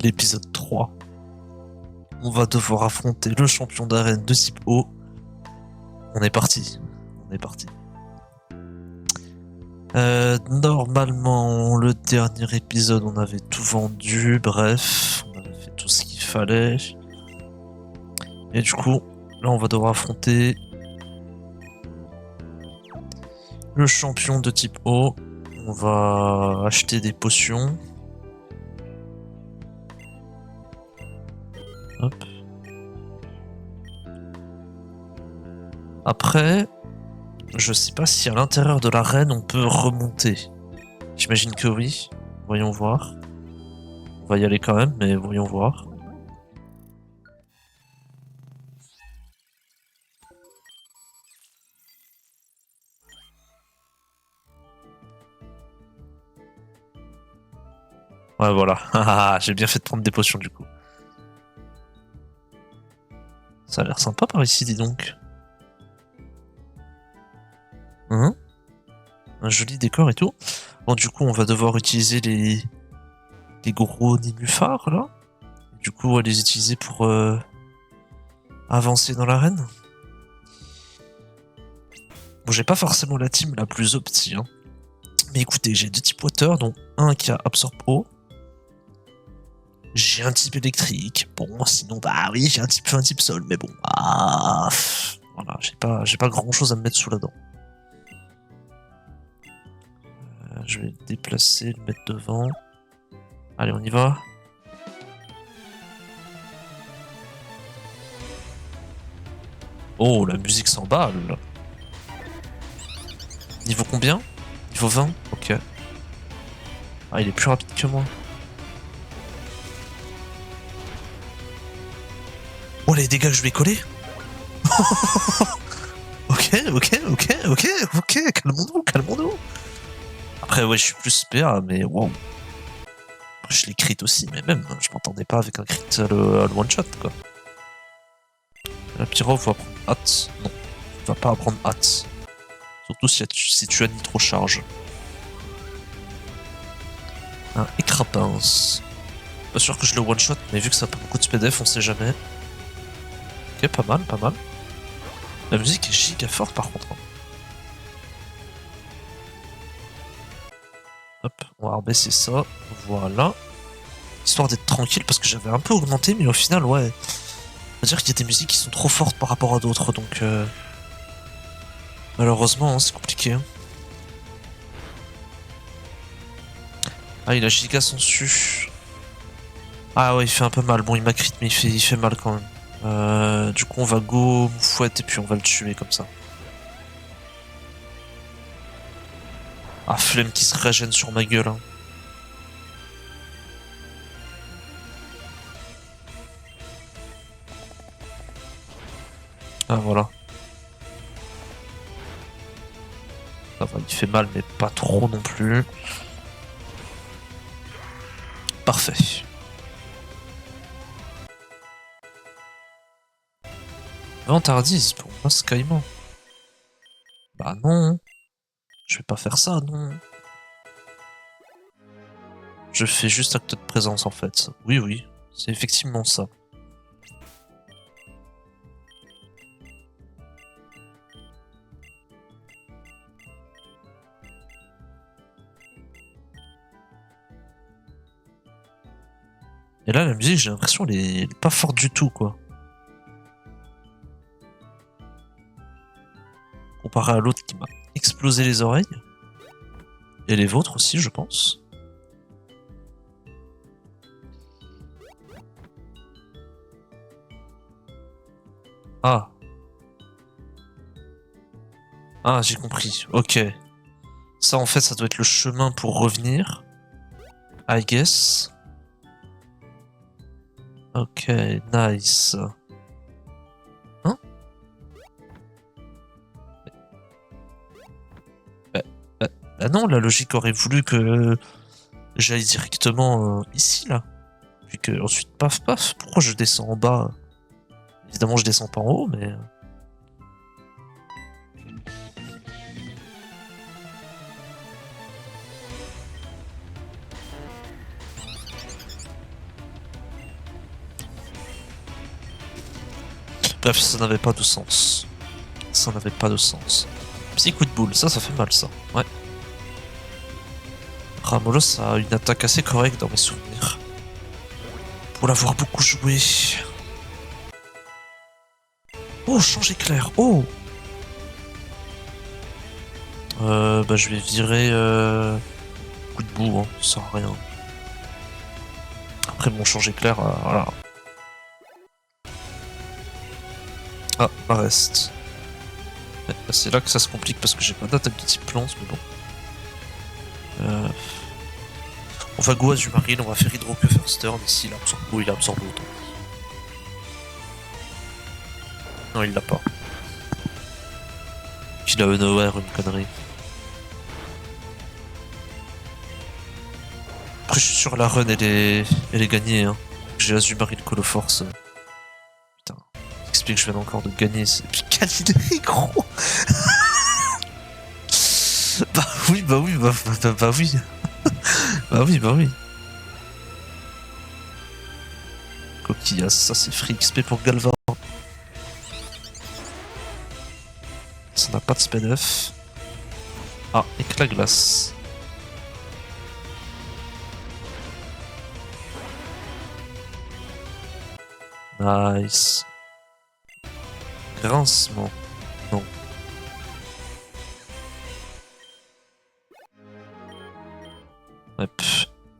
l'épisode 3. On va devoir affronter le champion d'arène de type O. On est parti. Normalement, le dernier épisode, on avait tout vendu. Bref, on avait fait tout ce qu'il fallait. Et du coup, là, on va devoir affronter le champion de type O. On va acheter des potions. Hop. Après, je sais pas si à l'intérieur de l'arène on peut remonter. J'imagine que oui. Voyons voir. On va y aller quand même, mais voyons voir. Ouais, voilà. J'ai bien fait de prendre des potions du coup. Ça a l'air sympa par ici, dis donc. Hein? Un joli décor et tout. Bon, du coup, on va devoir utiliser les gros nénuphars là. Du coup, on va les utiliser pour avancer dans l'arène. Bon, j'ai pas forcément la team la plus opti, hein. Mais écoutez, j'ai deux types water, dont un qui a absorbe eau. J'ai un type électrique. Bon, sinon, bah oui, j'ai un type sol, mais bon. Voilà, j'ai pas grand chose à me mettre sous la dent. Je vais le déplacer, le mettre devant. Allez, on y va. Oh, la musique s'emballe. Niveau combien? Niveau 20? Ok. Ah, il est plus rapide que moi. Oh, les dégâts que je vais coller. Ok, calmons-nous. Après, ouais, je suis plus PA, mais wow. Je l'ai crit aussi, mais même, je m'entendais pas avec un crit à le one shot, quoi. La pyro va prendre hâte. Non, tu vas pas apprendre hâte. Surtout si tu as nitro charge. Un écrapince. Pas sûr que je le one shot, mais vu que ça a pas beaucoup de SPDF, on sait jamais. Ok, pas mal. La musique est giga forte par contre. Hop, on va rebaisser ça. Voilà. Histoire d'être tranquille parce que j'avais un peu augmenté, mais au final, ouais. On va dire qu'il y a des musiques qui sont trop fortes par rapport à d'autres, donc malheureusement, hein, c'est compliqué. Hein. Ah, il a giga son su. Ah ouais, il fait un peu mal. Bon, il m'a crit, mais il fait mal quand même. Du coup, on va go moufouette et puis on va le tuer comme ça. Ah, flemme qui se régène sur ma gueule. Hein. Ah, voilà. Ça va, il fait mal, mais pas trop non plus. Parfait. Vantardise pour moi, Skyman. Bah non. Je vais pas faire ça, non. Je fais juste acte de présence en fait. Oui, c'est effectivement ça. Et là, la musique, j'ai l'impression, elle est pas forte du tout, quoi. Comparé à l'autre qui m'a explosé les oreilles. Et les vôtres aussi, je pense. Ah. Ah, j'ai compris. Ok. Ça, en fait, ça doit être le chemin pour revenir. I guess. Ok, nice. Hein? Bah, bah non, la logique aurait voulu que j'aille directement ici, là. Puis que ensuite, paf. Pourquoi je descends en bas? Évidemment, je descends pas en haut, mais... Bref, ça n'avait pas de sens. Ça n'avait pas de sens. Petit coup de boule, ça fait mal ça. Ouais. Ramolos a une attaque assez correcte dans mes souvenirs. Pour l'avoir beaucoup joué. Oh, change éclair. Oh. Bah je vais virer coup de boue, hein. Ça sert à rien. Après mon change éclair, voilà. Ah, reste. Ouais, c'est là que ça se complique parce que j'ai pas d'attaque de type plante, mais bon. On va go Azumarill, on va faire Hydro que First Turn, ici il absorbe ou il absorbe autant. Non, il l'a pas. Il a Unaware, une connerie. Après, je suis sur la run, elle est gagnée. Hein. J'ai Azumarill Coloforce. Putain, explique que je viens encore de gagner. Et puis Calinari, gros. Bah oui. Bah oui. Bah oui. Coquillage, ça c'est free XP pour Galva. Ça n'a pas de spell off. Ah, éclat glace. Nice. Grincement. Non. Ouais,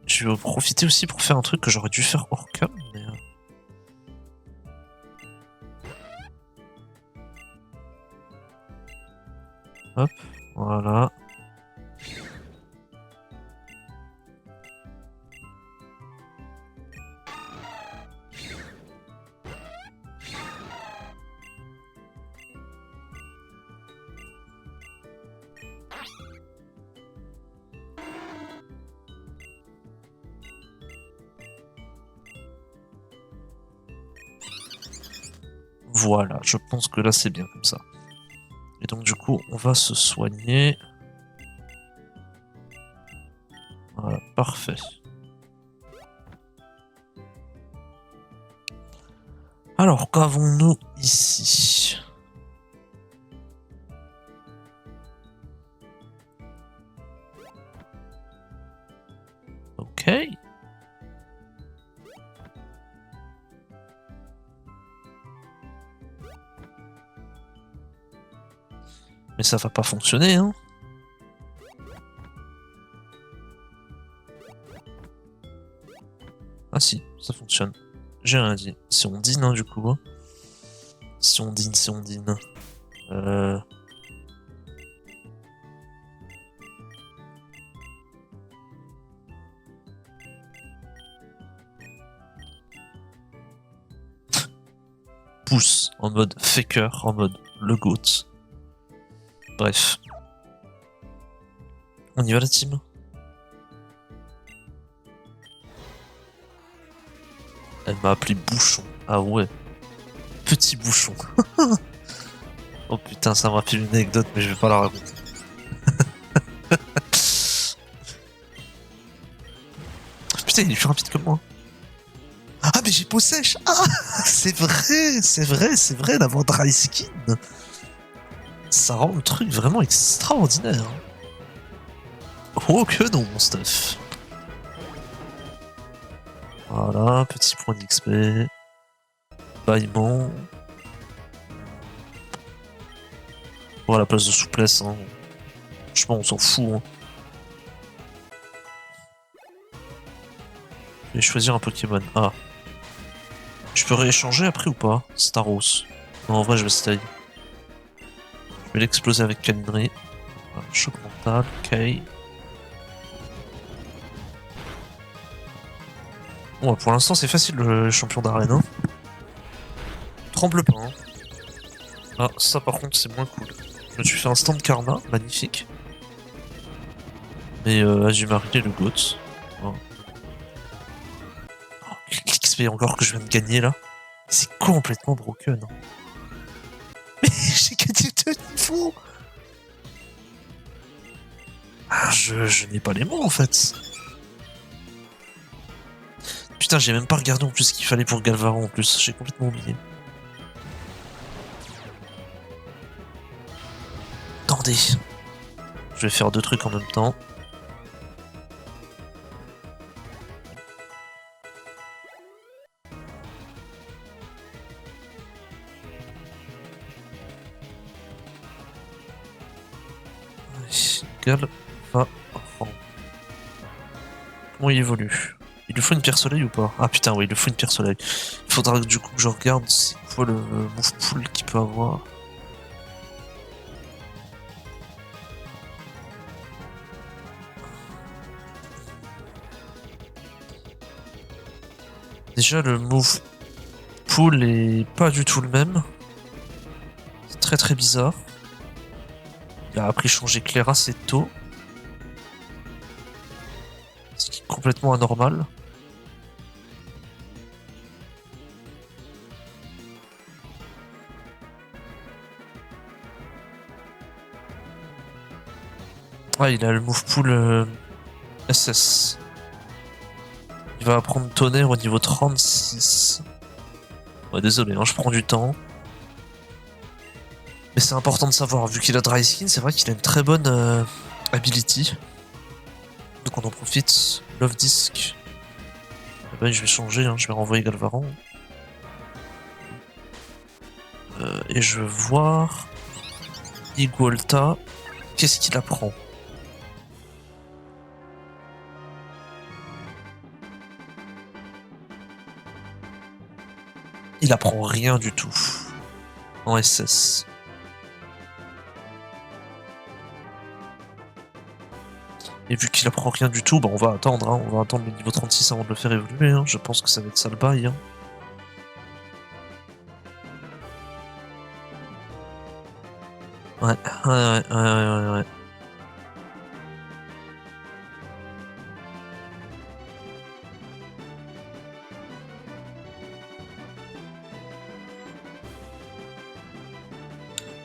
je vais en profiter aussi pour faire un truc que j'aurais dû faire hors cam, mais... Hop, voilà. Voilà, je pense que là c'est bien comme ça. Et donc du coup, on va se soigner. Voilà, parfait. Alors, qu'avons-nous ici? Ok. Mais ça va pas fonctionner, hein. Ah si, ça fonctionne. J'ai rien dit. Si on dîne, hein, du coup. Hein. Si on dîne. Pouce, en mode faker, en mode le GOAT. Bref. On y va la team? Elle m'a appelé Bouchon. Ah ouais. Petit Bouchon. Oh putain, ça me rappelle une anecdote, mais je vais pas la raconter. Putain, il est plus rapide que moi. Ah mais j'ai peau sèche. Ah, c'est vrai d'avoir dry skin. Ça rend le truc vraiment extraordinaire. Oh que non, mon stuff. Voilà, petit point d'XP. Bâillement. Bon, à la place de souplesse, hein. Franchement, on s'en fout. Hein. Je vais choisir un Pokémon. Ah. Je peux rééchanger après ou pas? Staros. Non, en vrai, je vais stay. Je vais l'exploser avec Calinry. Voilà, choc mental, ok. Bon, pour l'instant, c'est facile le champion d'arène. Hein. Tremble pas. Hein. Ah, ça par contre, c'est moins cool. Je me suis fait un stand karma, magnifique. Mais Azumarill est le GOAT. Oh. Oh, l'XP encore que je viens de gagner là. C'est complètement broken. Hein. Mais j'ai gagné 2 niveaux. Ah, je n'ai pas les mots en fait. Putain, j'ai même pas regardé en plus ce qu'il fallait pour Galvaron en plus. J'ai complètement oublié. Attendez. Je vais faire deux trucs en même temps. Galvaran. Comment il évolue? Il lui faut une pierre soleil ou pas? Ah putain, oui, il lui faut une pierre soleil. Il faudra que, du coup que je regarde c'est quoi le move pool qu'il peut avoir. Déjà, le move pool est pas du tout le même. C'est très très bizarre. Il a appris à changer Clara assez tôt. Ce qui est complètement anormal. Ah, il a le move pool SS. Il va apprendre tonnerre au niveau 36. Ouais, désolé, hein, je prends du temps. Mais c'est important de savoir, vu qu'il a Dry Skin, c'est vrai qu'il a une très bonne ability. Donc on en profite. Love Disc. Eh ben, je vais changer, hein, je vais renvoyer Galvaran. Et je veux voir Igualta. Qu'est-ce qu'il apprend? Il apprend rien du tout en SS. Et vu qu'il apprend rien du tout, bah on va attendre, hein, on va attendre le niveau 36 avant de le faire évoluer. Hein. Je pense que ça va être ça le bail. Hein. Ouais.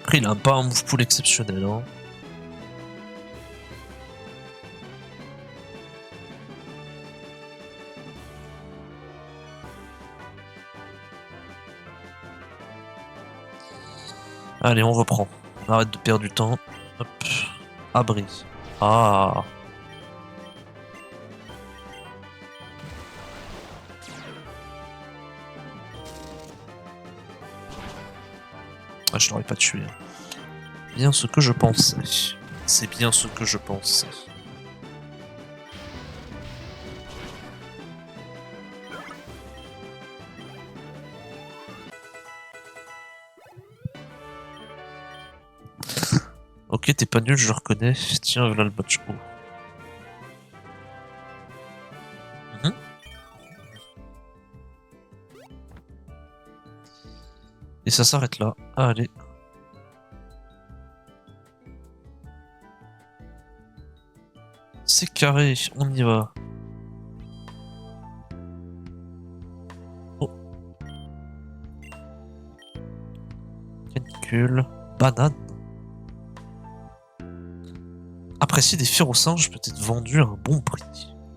Après, il a pas un move pool exceptionnel. Hein. Allez, on reprend. On arrête de perdre du temps. Hop. Abri. Ah. Ah, je l'aurais pas tué. Bien ce que je pensais. C'est bien ce que je pensais. Ok, t'es pas nul, je le reconnais. Tiens, voilà le match haut. Et ça s'arrête là. Ah, allez. C'est carré, on y va. Oh. Canicule. Banane. Apprécié des fers aux singes peut être vendu à un bon prix.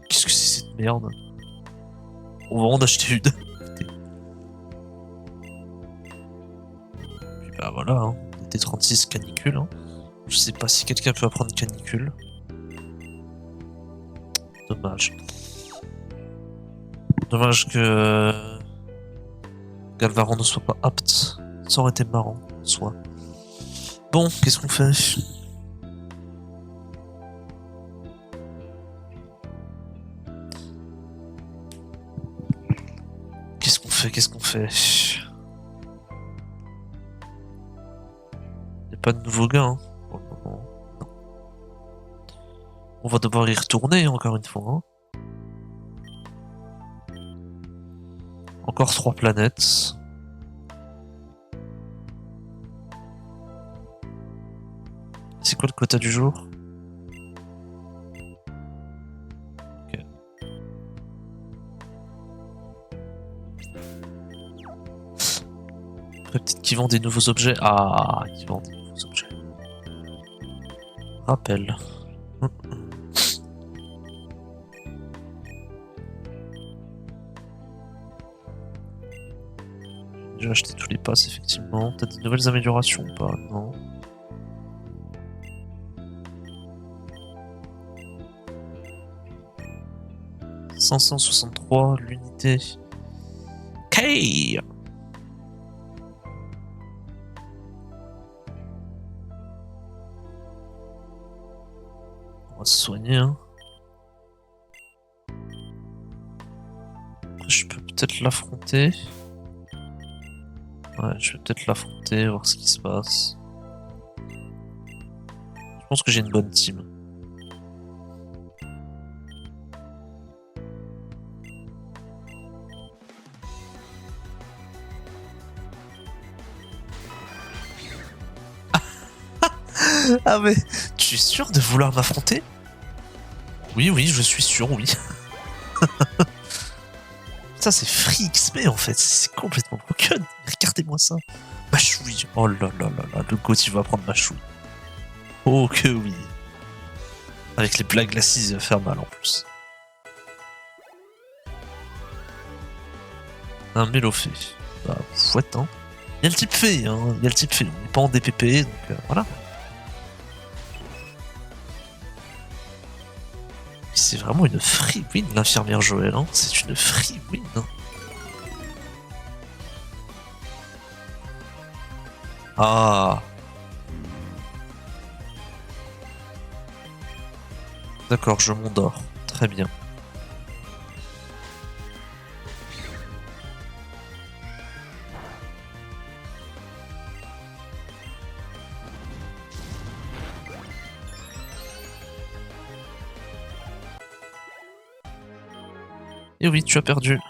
Qu'est-ce que c'est cette merde? On va en acheter une. Puis bah voilà, hein. T36 canicule. Hein. Je sais pas si quelqu'un peut apprendre canicule. Dommage. Dommage que Galvaran ne soit pas apte. Ça aurait été marrant, soit. Bon, qu'est-ce qu'on fait? Qu'est-ce qu'on fait? Y'a pas de nouveau gars, hein, pour le moment. Non. On va devoir y retourner encore une fois. Hein. Encore 3 planètes. C'est quoi le quota du jour? Ok. Peut-être qu'ils vendent des nouveaux objets. Ah, ils vendent des nouveaux objets. Rappel. J'ai acheté tous les passes, effectivement. T'as des nouvelles améliorations ou pas? Non. 563 l'unité. Ok. On va se soigner. Hein. Après, je peux peut-être l'affronter. Ouais, je vais peut-être l'affronter, voir ce qui se passe. Je pense que j'ai une bonne team. Ah mais, tu es sûr de vouloir m'affronter? Oui, oui, je suis sûr, oui. Ça c'est Free XP en fait, c'est complètement broken. Regardez-moi ça. Machouille. Oh là là là là, le GOAT il va prendre Machouille. Oh que oui. Avec les blagues glacis, il va faire mal en plus. Un Mélofée. Bah, fouette, hein. Il y a le type fait, hein. Il y a le type fait. On n'est pas en DPP, donc voilà. C'est vraiment une free win, l'infirmière Joël. Hein. C'est une free win. Hein. Ah. D'accord, je m'endors. Très bien. Et oui, tu as perdu.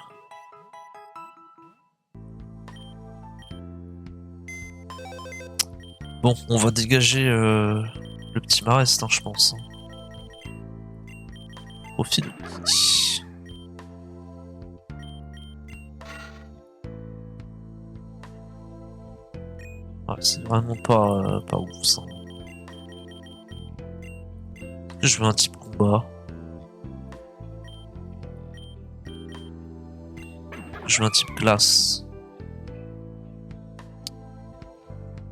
Bon, on va dégager le petit Marest, hein, je pense. Profil. Ouais, c'est vraiment pas ouf ça. Je veux un type combat. Je veux un type glace.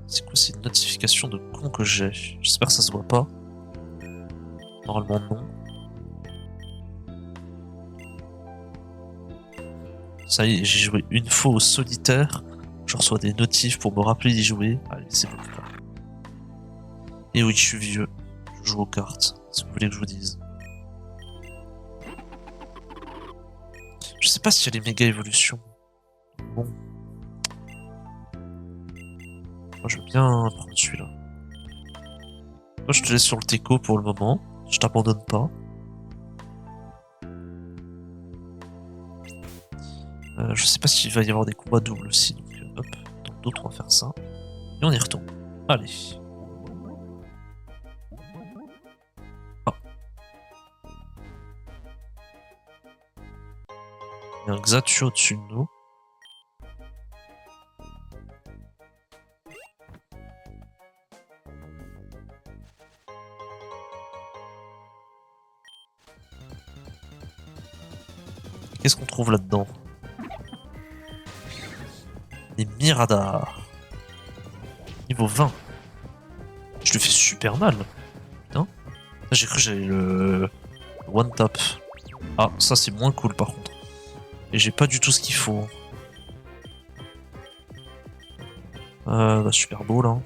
C'est quoi, c'est une notification de con que j'ai? J'espère que ça se voit pas. Normalement non. Ça y est, j'ai joué une fois au solitaire. Je reçois des notifs pour me rappeler d'y jouer. Allez, c'est bon. Et oui, je suis vieux. Je joue aux cartes. Si vous voulez que je vous dise. Je sais pas s'il y a les méga évolutions. Bon. Moi, je veux bien prendre celui-là. Moi, je te laisse sur le teco pour le moment. Je t'abandonne pas. Je sais pas s'il va y avoir des combats doubles aussi. Donc, hop. Dans d'autres, on va faire ça. Et on y retourne. Allez. Ah. Il y a un Xatu au-dessus de nous. Qu'est-ce qu'on trouve là-dedans? Des Miradars. Niveau 20. Je lui fais super mal. Putain. J'ai cru que j'avais le one tap. Ah, ça c'est moins cool par contre. Et j'ai pas du tout ce qu'il faut. Bah, super beau là.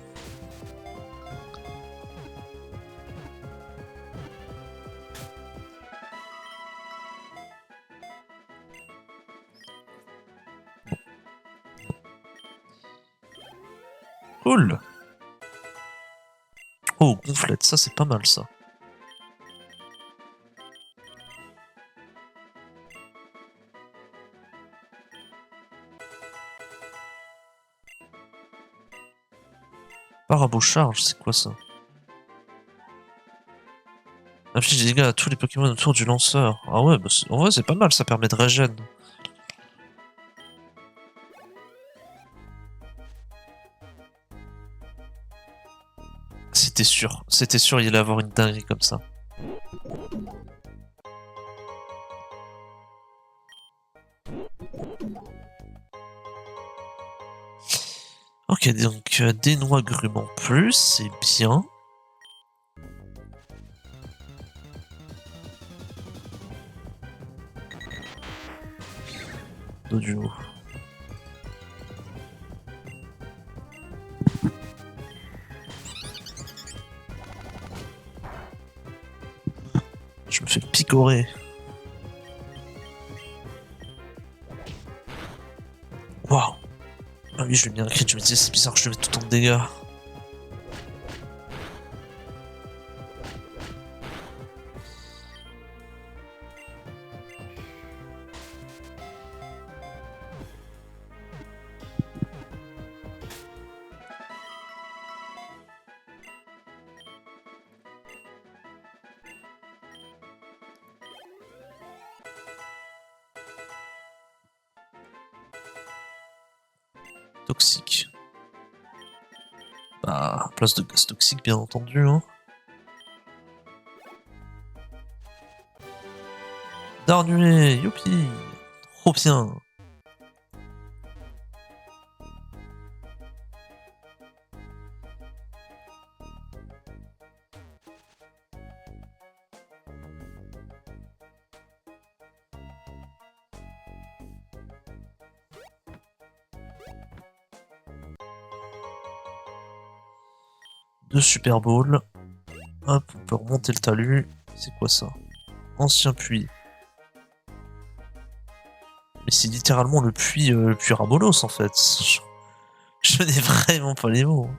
Cool. Oh, gonflette, ça c'est pas mal ça. Parabo charge, c'est quoi ça? Inflige des dégâts à tous les Pokémon autour du lanceur. Ah ouais, bah en vrai c'est pas mal, ça permet de régène. C'était sûr il allait avoir une dinguerie comme ça. Ok, donc des noix grumes en plus, c'est bien. Doduo. Je me fais picorer. Waouh. Ah oui, je lui ai mis un crit, je me disais c'est bizarre que je lui mette tout en dégâts. Toxique. Bah, place de gaz toxique, bien entendu. Hein. Darnué, youpi. Trop bien. Deux Super Balls. Hop, on peut remonter le talus. C'est quoi ça? Ancien puits. Mais c'est littéralement le puits Rabolos en fait. Je n'ai vraiment pas les mots.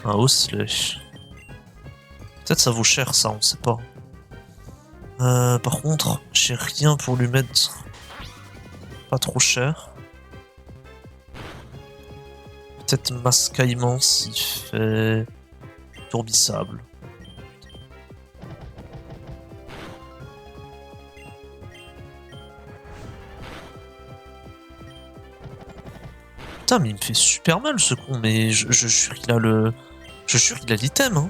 Un Osley. Peut-être ça vaut cher ça, on sait pas. Par contre, j'ai rien pour lui mettre pas trop cher. Peut-être Mascaillement s'il fait Tourbissable. Putain, mais il me fait super mal ce con, mais je jure qu'il a le. Je jure qu'il a l'item, hein.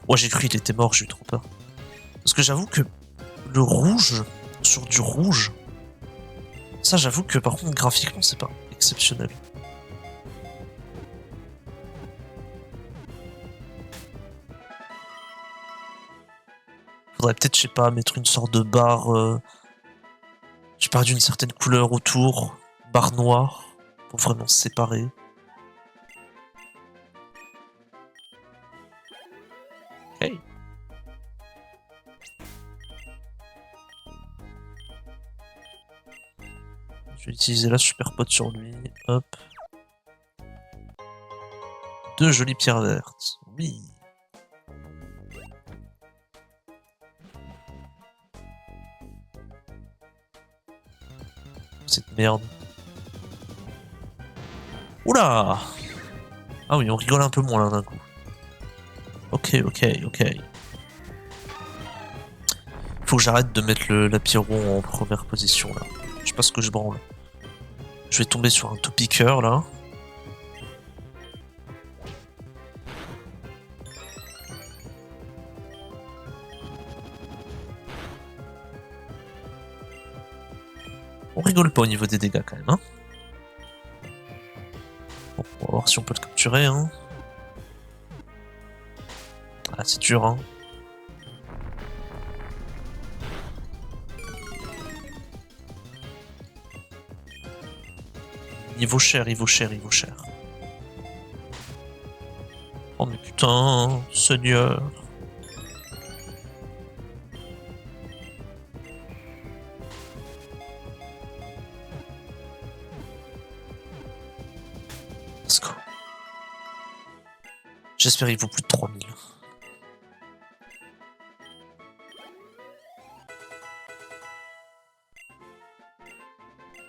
Ouais, j'ai cru qu'il était mort, j'ai eu trop peur. Parce que j'avoue que le rouge, sur du rouge, ça j'avoue que par contre graphiquement c'est pas exceptionnel. Faudrait peut-être, je sais pas, mettre une sorte de barre, je sais pas, d'une certaine couleur autour, barre noire, pour vraiment se séparer. Hey. Je vais utiliser la super pote sur lui, hop. Deux jolies pierres vertes, oui. Cette merde. Oula! Ah oui, on rigole un peu moins là d'un coup. Ok. Faut que j'arrête de mettre la Pyro en première position là. Je sais pas ce que je branle. Je vais tomber sur un tout piqueur là. On rigole pas au niveau des dégâts quand même, hein. Bon, on va voir si on peut le capturer, hein. Ah, c'est dur, hein. Il vaut cher. Oh mais putain, seigneur. Let's go. J'espère qu'il vaut plus de 3000.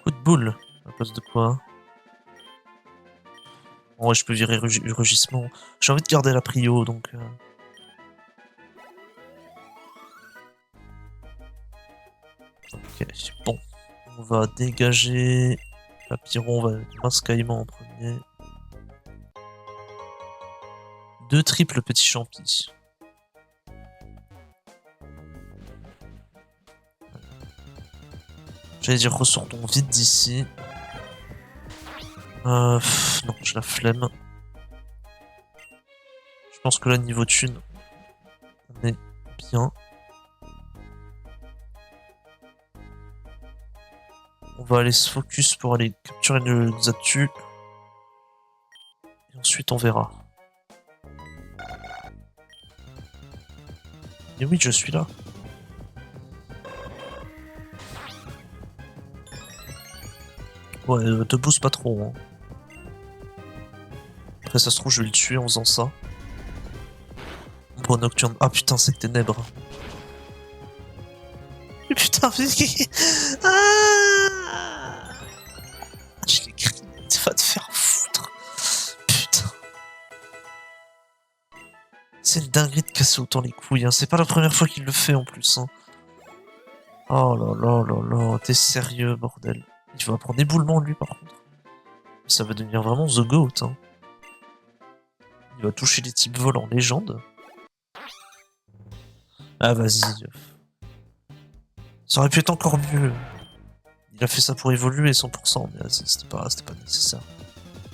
Coup de boule. À place de quoi? Ouais, je peux virer rugissement. J'ai envie de garder la prio, donc... Ok, bon. On va dégager la pyro, on va mascaillement en premier. Deux triples petits champis. J'allais dire ressortons vite d'ici. Non, j'ai la flemme. Je pense que là, niveau thune, on est bien. On va aller se focus pour aller capturer le Zatu. Et ensuite, on verra. Et oui, je suis là. Ouais, te booste pas trop. Hein. Après, ça se trouve, je vais le tuer en faisant ça. Ombre nocturne. Ah putain, c'est ténèbres. Putain, ah, je l'ai crié. Va te faire foutre. Putain. C'est une dinguerie de casser autant les couilles. Hein. C'est pas la première fois qu'il le fait en plus. Hein. Oh là là là là. T'es sérieux, bordel. Il va prendre éboulement lui par contre. Ça va devenir vraiment The Goat. Hein. Il va toucher les types vol en légende. Ah vas-y. Ça aurait pu être encore mieux. Il a fait ça pour évoluer 100%, mais c'était pas nécessaire.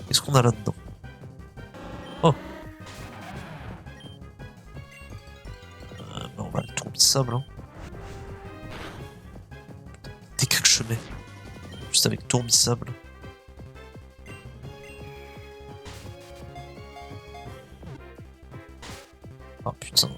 Qu'est-ce qu'on a là-dedans? Oh bah on va le tourbillable. Hein. T'es quelques chemins. Juste avec tourbillable. Ah putain.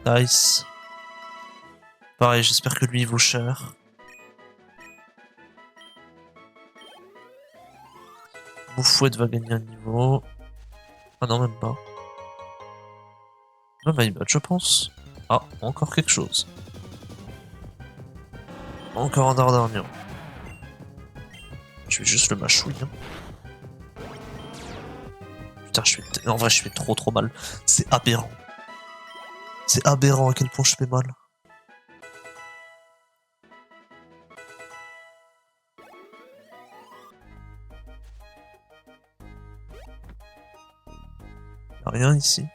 Nice. Pareil, j'espère que lui il vaut cher. Moufouette va gagner un niveau. Ah non, même pas. Même my bad, je pense. Ah, encore quelque chose. Encore un Dardanian. Je vais juste le mâchouiller. Hein. Putain, en vrai, je fais trop mal. C'est aberrant. C'est aberrant à quel point je fais mal. Y'a rien ici.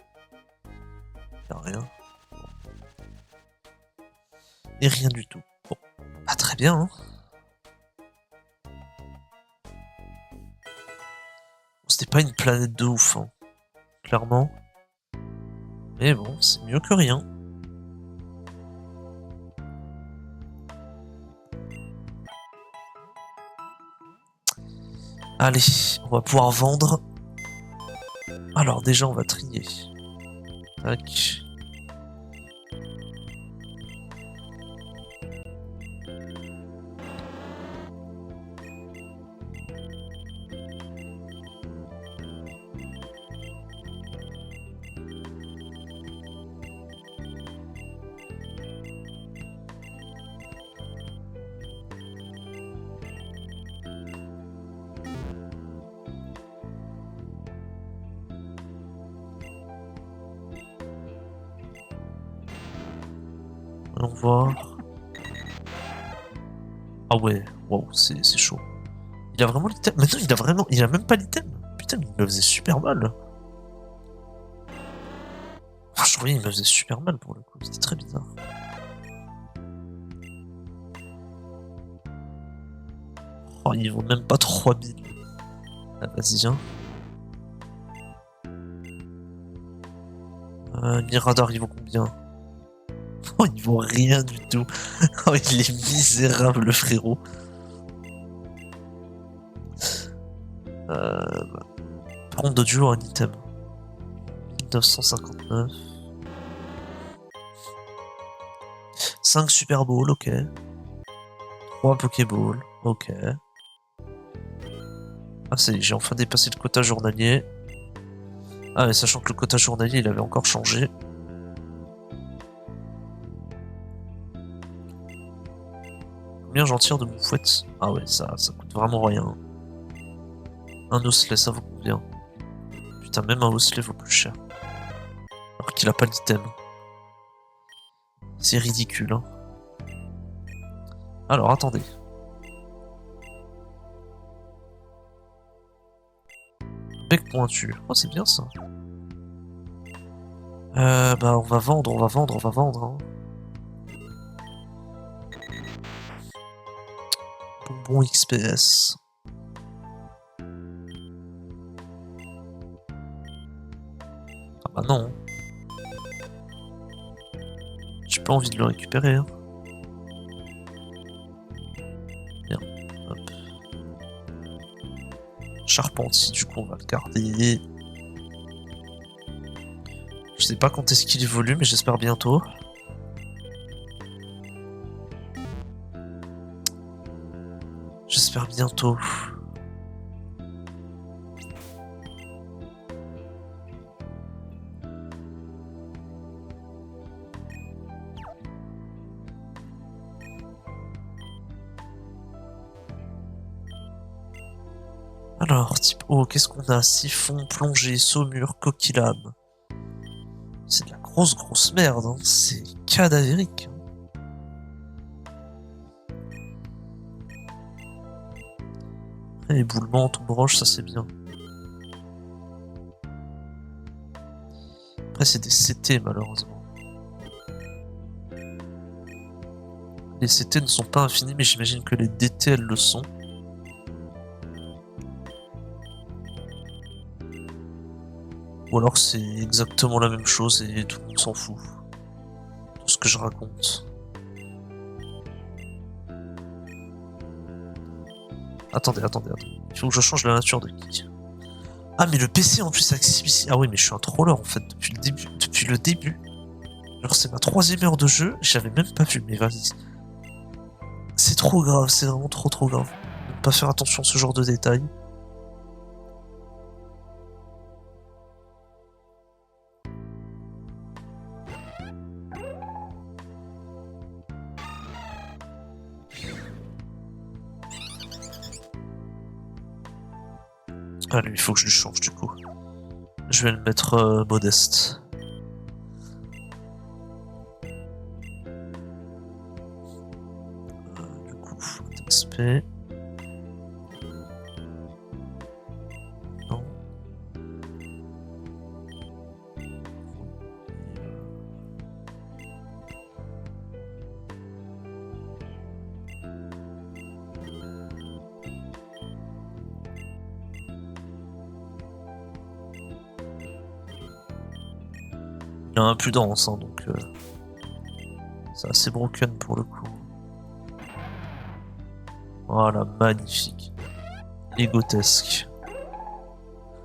Y'a rien. Et rien du tout. Bon. Pas très bien, hein. C'était pas une planète de ouf, hein. Clairement. Mais bon, c'est mieux que rien. Allez, on va pouvoir vendre. Alors déjà, on va trier. Tac. Allons voir. Ah ouais, wow, c'est chaud. Il a vraiment l'item. Maintenant, il a même pas l'item. Putain, mais il me faisait super mal. Ah, je trouvais qu'il me faisait super mal pour le coup. C'était très bizarre. Oh, il vaut même pas 3000. Ah, vas-y, viens. Mirador, il vaut combien? Oh, il vaut rien du tout. Oh, il est misérable, le frérot. Ronde de duo, un item. 1959. 5 Super Bowl, ok. 3 Pokéball, ok. Ah, j'ai enfin dépassé le quota journalier. Ah, mais sachant que le quota journalier, il avait encore changé. Combien j'en tire de Moufouette? Ah ouais, ça coûte vraiment rien. Un osselet, ça vaut combien? Putain, même un osselet vaut plus cher. Alors qu'il a pas d'item. C'est ridicule, hein. Alors, attendez. Bec pointu. Oh, c'est bien ça. Bah on va vendre, on va vendre, on va vendre. Hein. Bonbon XPS. Ah bah non. J'ai pas envie de le récupérer. Hein. Bien. Hop. Charpentier, du coup on va le garder. Je sais pas quand est-ce qu'il évolue, mais j'espère bientôt. J'espère bientôt. Alors, type eau, qu'est-ce qu'on a? Siphon, plongée, saumure, coquillame. C'est de la grosse merde, hein. C'est cadavérique. Après, éboulement, tout broche, ça c'est bien. Après, c'est des CT malheureusement. Les CT ne sont pas infinis, mais j'imagine que les DT elles le sont. Ou alors c'est exactement la même chose et tout le monde s'en fout. Tout ce que je raconte. Attendez. Il faut que je change la nature de qui. Ah mais le PC en plus accessible ici. Ah oui mais je suis un troller en fait depuis le début. Alors c'est ma 3e heure de jeu, j'avais même pas vu, mais vas-y. C'est trop grave, c'est vraiment trop grave. Ne pas faire attention à ce genre de détails. Ah lui, il faut que je lui change du coup. Je vais le mettre modeste. Du coup, XP. Non. Il y a impudence, hein, donc c'est assez broken pour le coup. Voilà, magnifique. Égotesque.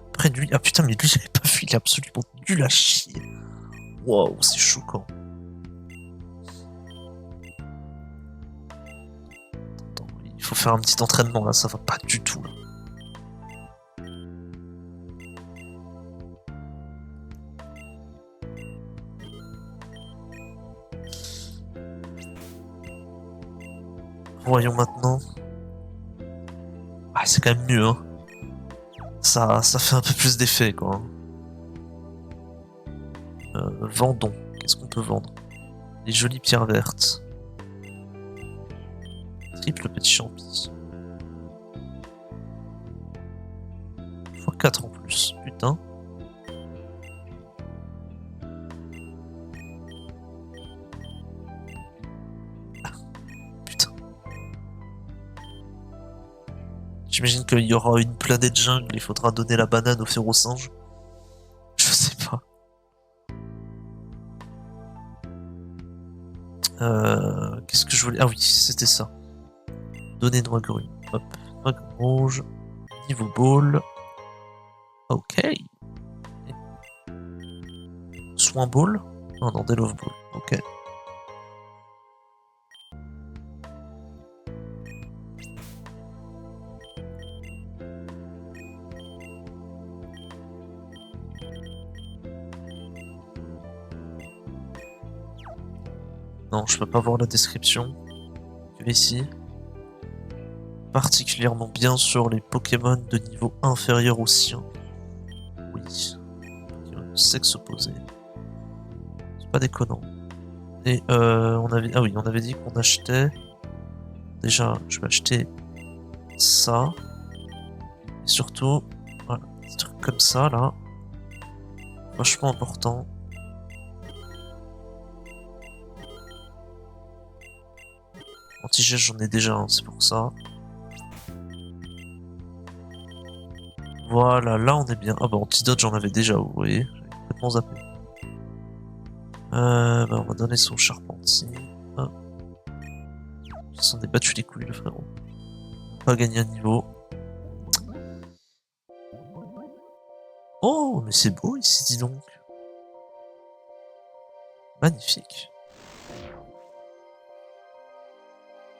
Après lui, ah putain, mais lui j'avais pas vu, il est absolument nul à chier. Waouh, c'est choquant. Attends, il faut faire un petit entraînement là, ça va pas du tout là. Voyons maintenant. Ah, c'est quand même mieux, hein. Ça fait un peu plus d'effet, quoi. Vendons. Qu'est-ce qu'on peut vendre? Des jolies pierres vertes. Triple petit champi. x4 en plus, putain. J'imagine qu'il y aura une planète jungle, il faudra donner la banane au férocinge. Je sais pas. Qu'est-ce que je voulais... Ah oui, c'était ça. Donner noix grue. Hop, noix rouge. Niveau ball. Ok. Soin ball? Non, non, des love ball. Ok. Non, je peux pas voir la description. Ici. Particulièrement bien sur les Pokémon de niveau inférieur au sien. Oui. Pokémon de sexe opposé. C'est pas déconnant. Et on avait... Ah oui, on avait dit qu'on achetait... Déjà, je vais acheter ça. Et surtout, voilà, des trucs comme ça, là. Vachement important. Anti-gel, j'en ai déjà un, c'est pour ça. Voilà, là on est bien. Ah bah antidote, j'en avais déjà, vous voyez. J'avais complètement zappé. Bah, on va donner son charpentier. Ah. Il s'en est battu les couilles, le frérot. Pas gagné un niveau. Oh, mais c'est beau ici, dis donc. Magnifique.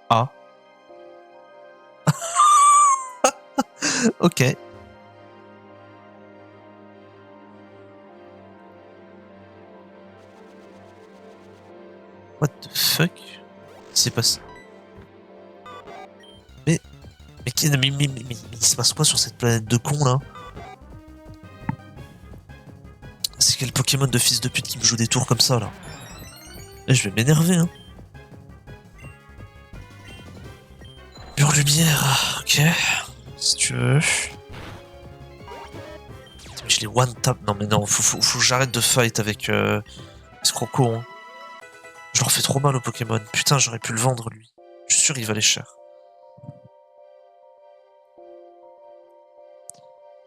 Ah. Ok. What the fuck? Qu'est-ce qui s'est passé? Mais, mais il se passe quoi sur cette planète de cons là? C'est quel Pokémon de fils de pute qui me joue des tours comme ça là? Et je vais m'énerver hein. Pure lumière, ok. Si tu veux. Je les one tap. Non mais non, faut que j'arrête de fight avec ce croco. Hein. Je leur fais trop mal au Pokémon. Putain, j'aurais pu le vendre lui. Je suis sûr il valait cher.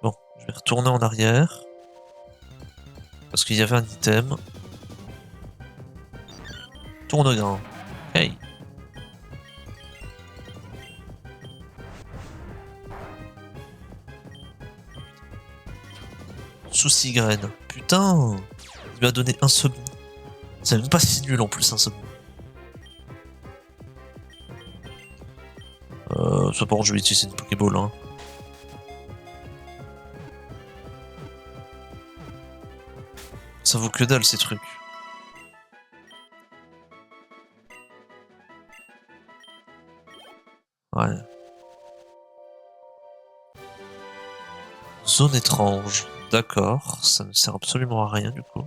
Bon, je vais retourner en arrière. Parce qu'il y avait un item. Tourne-grain. Hey. Souci graine. Putain. Il m'a donné un sub. C'est même pas si nul en plus un sub. Ça par contre je vais utiliser une Pokéball hein. Ça vaut que dalle ces trucs. Ouais. Zone étrange. D'accord. Ça ne sert absolument à rien du coup.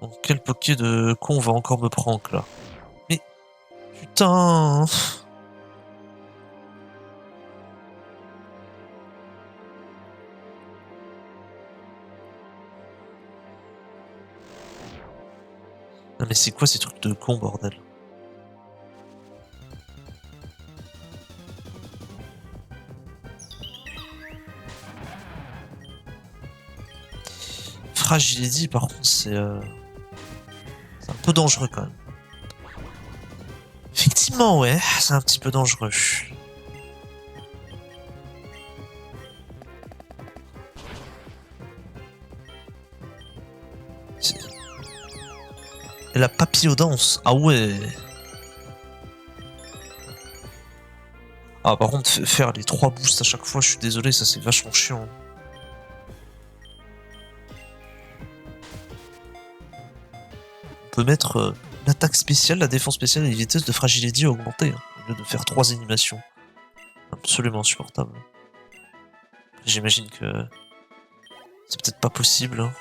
Donc quel Poké de con va encore me prank là? Mais putain! Non mais c'est quoi ces trucs de con bordel? Fragility par contre c'est un peu dangereux quand même. Effectivement ouais, c'est un petit peu dangereux. Et la papillodance, ah ouais. Ah par contre faire les 3 boosts à chaque fois, je suis désolé, ça c'est vachement chiant. On peut mettre l'attaque spéciale, la défense spéciale et la vitesse de fragility augmentée, hein, au lieu de faire 3 animations. Absolument insupportable. J'imagine que c'est peut-être pas possible. Hein.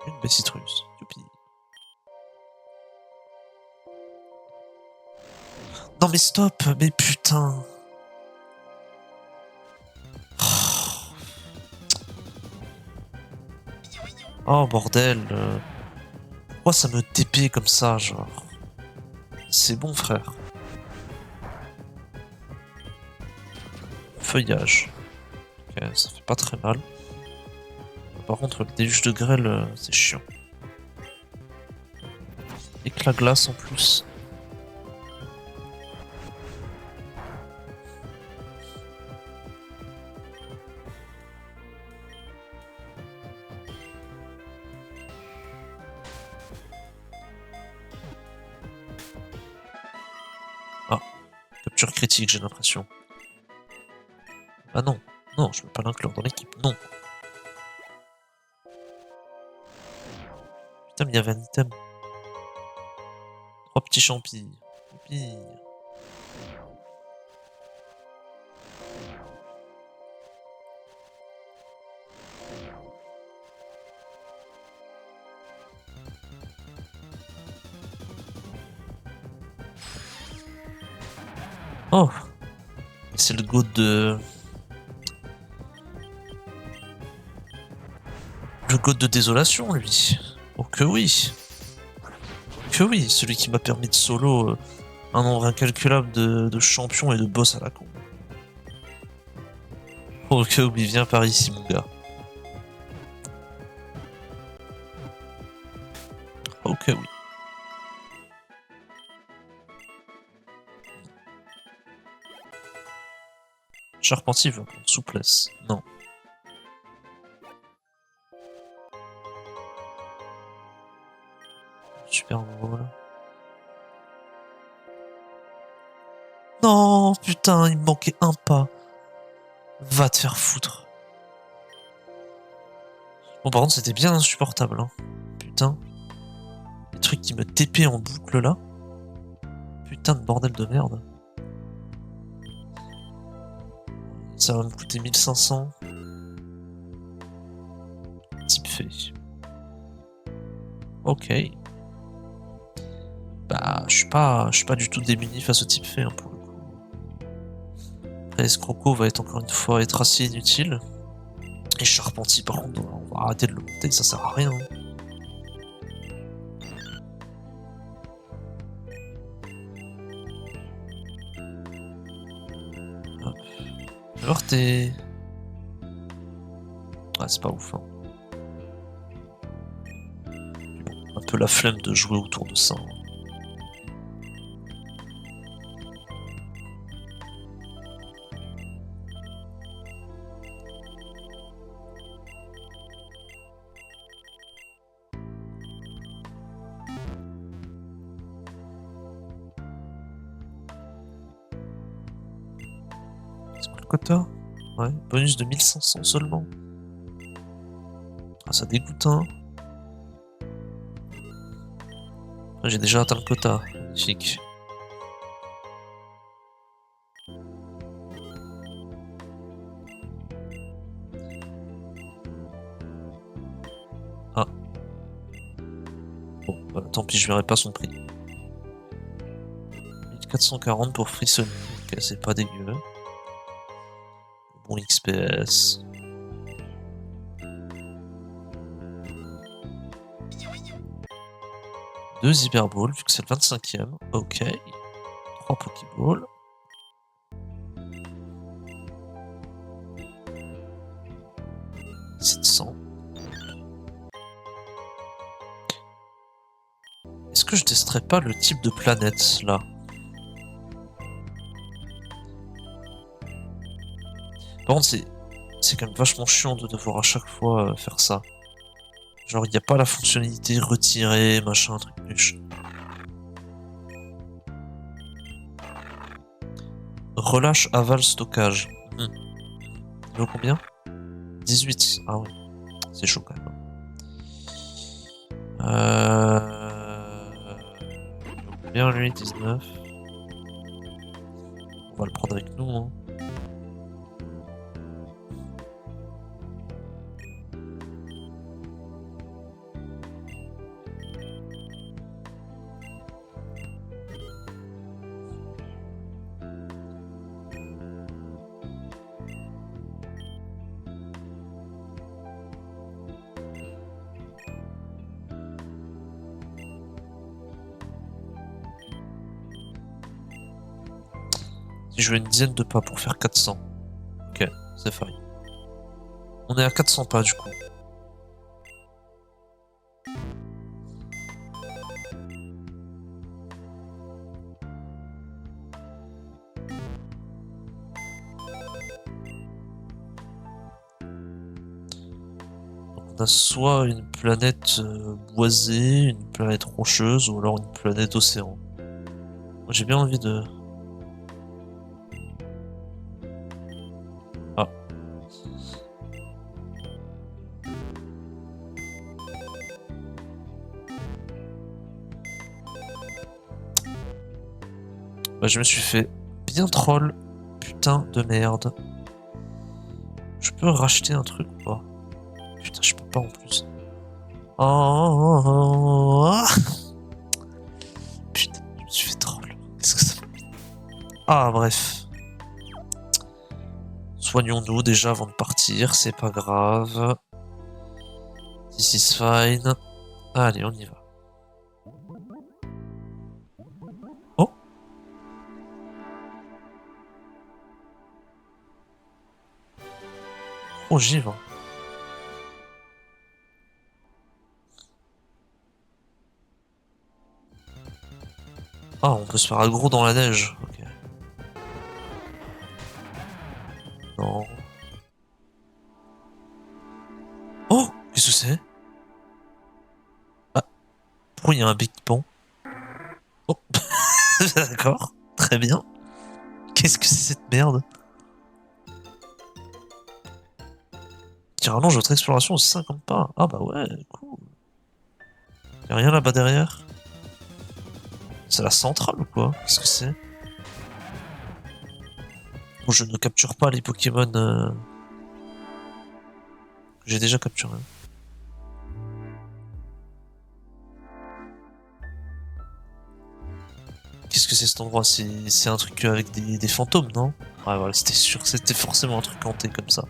Une belle citrouilleuse. Youpi. Non mais stop, mais putain. Oh bordel. Pourquoi ça me TP comme ça, genre? C'est bon frère. Feuillage. Ok, ça fait pas très mal. Par contre, le déluge de grêle, c'est chiant. Éclat glace en plus. Ah, capture critique, j'ai l'impression. Ah non, non, je peux pas l'inclure dans l'équipe, non. Putain, mais il y avait un item. 3 petits champis. Youpi. Oh, C'est le go de... Le god de désolation, lui. Oh que oui. Que oui, celui qui m'a permis de solo un nombre incalculable de champions et de boss à la con. Oh que oui, viens par ici, mon gars. Oh que oui. Charpentive, souplesse. Non. Super drôle. Non, putain, il me manquait un pas. Va te faire foutre. Bon, par contre, c'était bien insupportable. Hein. Putain. Les trucs qui me TP en boucle là. Putain de bordel de merde. Ça va me coûter 1500. Type fait. Ok. Bah, je suis pas du tout démuni face au type fait hein, pour le coup. Après, Escroco va être encore une fois être assez inutile. Et Charpentier, par contre, on va arrêter de le monter, ça sert à rien. Hein. Alors t'es... Ah, c'est pas ouf. Hein. Bon, un peu la flemme de jouer autour de ça. Hein. C'est quoi le quota? Ouais, bonus de 1500 seulement. Ah, ça dégoûte, hein. J'ai déjà atteint le quota. Magnifique. Ah. Bon, bah, tant pis, je verrai pas son prix. 1440 pour frissonner. Ok, c'est pas dégueu. Bon XPS. Deux Hyperballs, vu que c'est le 25ème. Ok. 3 Pokéballs. « 700. Est-ce que je testerais pas le type de planète là? Par contre, c'est quand même vachement chiant de devoir à chaque fois faire ça. Genre, il n'y a pas la fonctionnalité retirer, machin, truc muche. Relâche, aval, stockage. Il vaut combien? 18. Ah oui, c'est chaud quand même. Bien lui, 19. On va le prendre avec nous. Hein. Si je veux une dizaine de pas pour faire 400. Ok, c'est fine. On est à 400 pas du coup. On a soit une planète boisée, une planète rocheuse, ou alors une planète océan. J'ai bien envie de... Ah. Bah, je me suis fait bien troll. Putain de merde. Je peux racheter un truc ou pas? Putain, je peux pas en plus. Oh, putain, je me suis fait troll. Qu'est-ce que ça fait? Ah, bref. Soignons-nous déjà avant de partir, c'est pas grave. This is fine. Allez, on y va. Oh! Ogive. Ah, on peut se faire aggro dans la neige. Ok. Non. Oh! Qu'est-ce que c'est? Ah, pourquoi il y a un bec qui pend? Oh! D'accord. Très bien. Qu'est-ce que c'est cette merde? Qui rallonge votre exploration de 50 pas. Ah bah ouais, cool. Y'a rien là-bas derrière? C'est la centrale ou quoi? Qu'est-ce que c'est? Bon, je ne capture pas les Pokémon que j'ai déjà capturés. Qu'est-ce que c'est cet endroit? C'est un truc avec des fantômes, non? Ouais, voilà, c'était sûr que c'était forcément un truc hanté comme ça.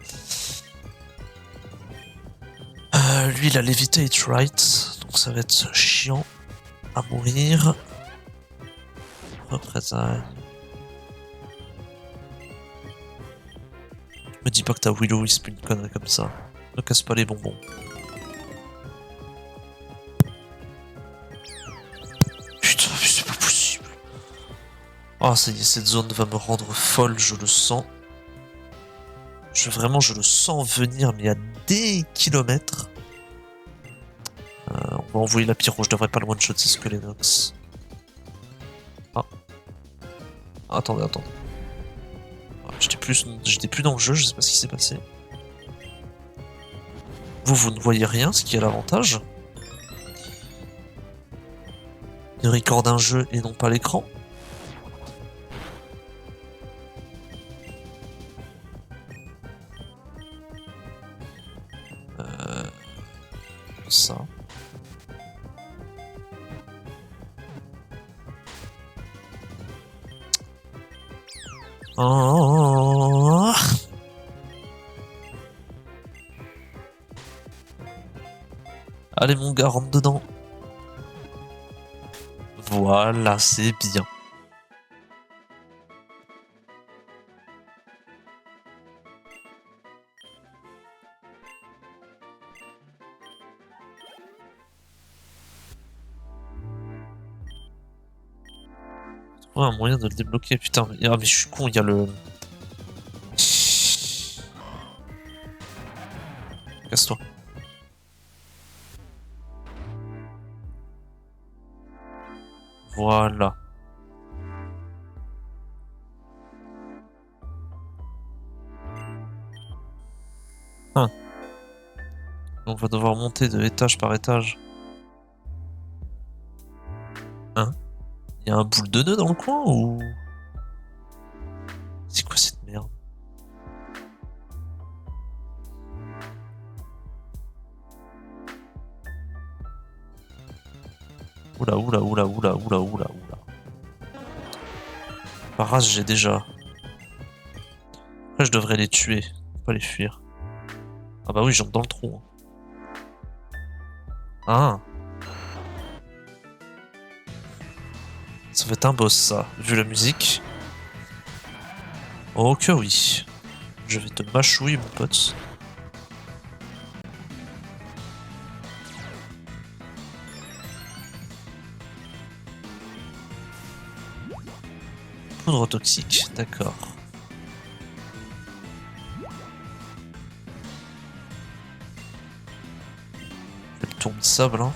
Lui, il a Levitate, right? Donc ça va être chiant à mourir. Représailles. Me dis pas que t'as Willow, il se peut une connerie comme ça. Ne casse pas les bonbons. Putain, mais c'est pas possible. Ah, ça y est, cette zone va me rendre folle, je le sens. Vraiment, je le sens venir, mais à des kilomètres. On va envoyer la pyro, je devrais pas le one-shot, c'est ce que les Nox. Ah. Attendez. J'étais plus dans le jeu, je sais pas ce qui s'est passé. Vous ne voyez rien, ce qui est l'avantage. Il recorde un jeu et non pas l'écran. Ça. Oh. Allez mon gars, rentre dedans. Voilà, c'est bien. Trouver un moyen de le débloquer, putain. Ah mais je suis con, il y a le... Casse-toi. Voilà. Hein. On va devoir monter de étage par étage. Hein? Il y a un boule de nœud dans le coin ou... C'est quoi cette merde? Oula. Par race, j'ai déjà. Après, je devrais les tuer, pas les fuir. Ah bah oui, j'entre dans le trou. Ah. Ça va être un boss, ça, vu la musique. Oh que oui. Je vais te mâchouiller, mon pote. Poudre toxique, d'accord. Le tourne sable, hein.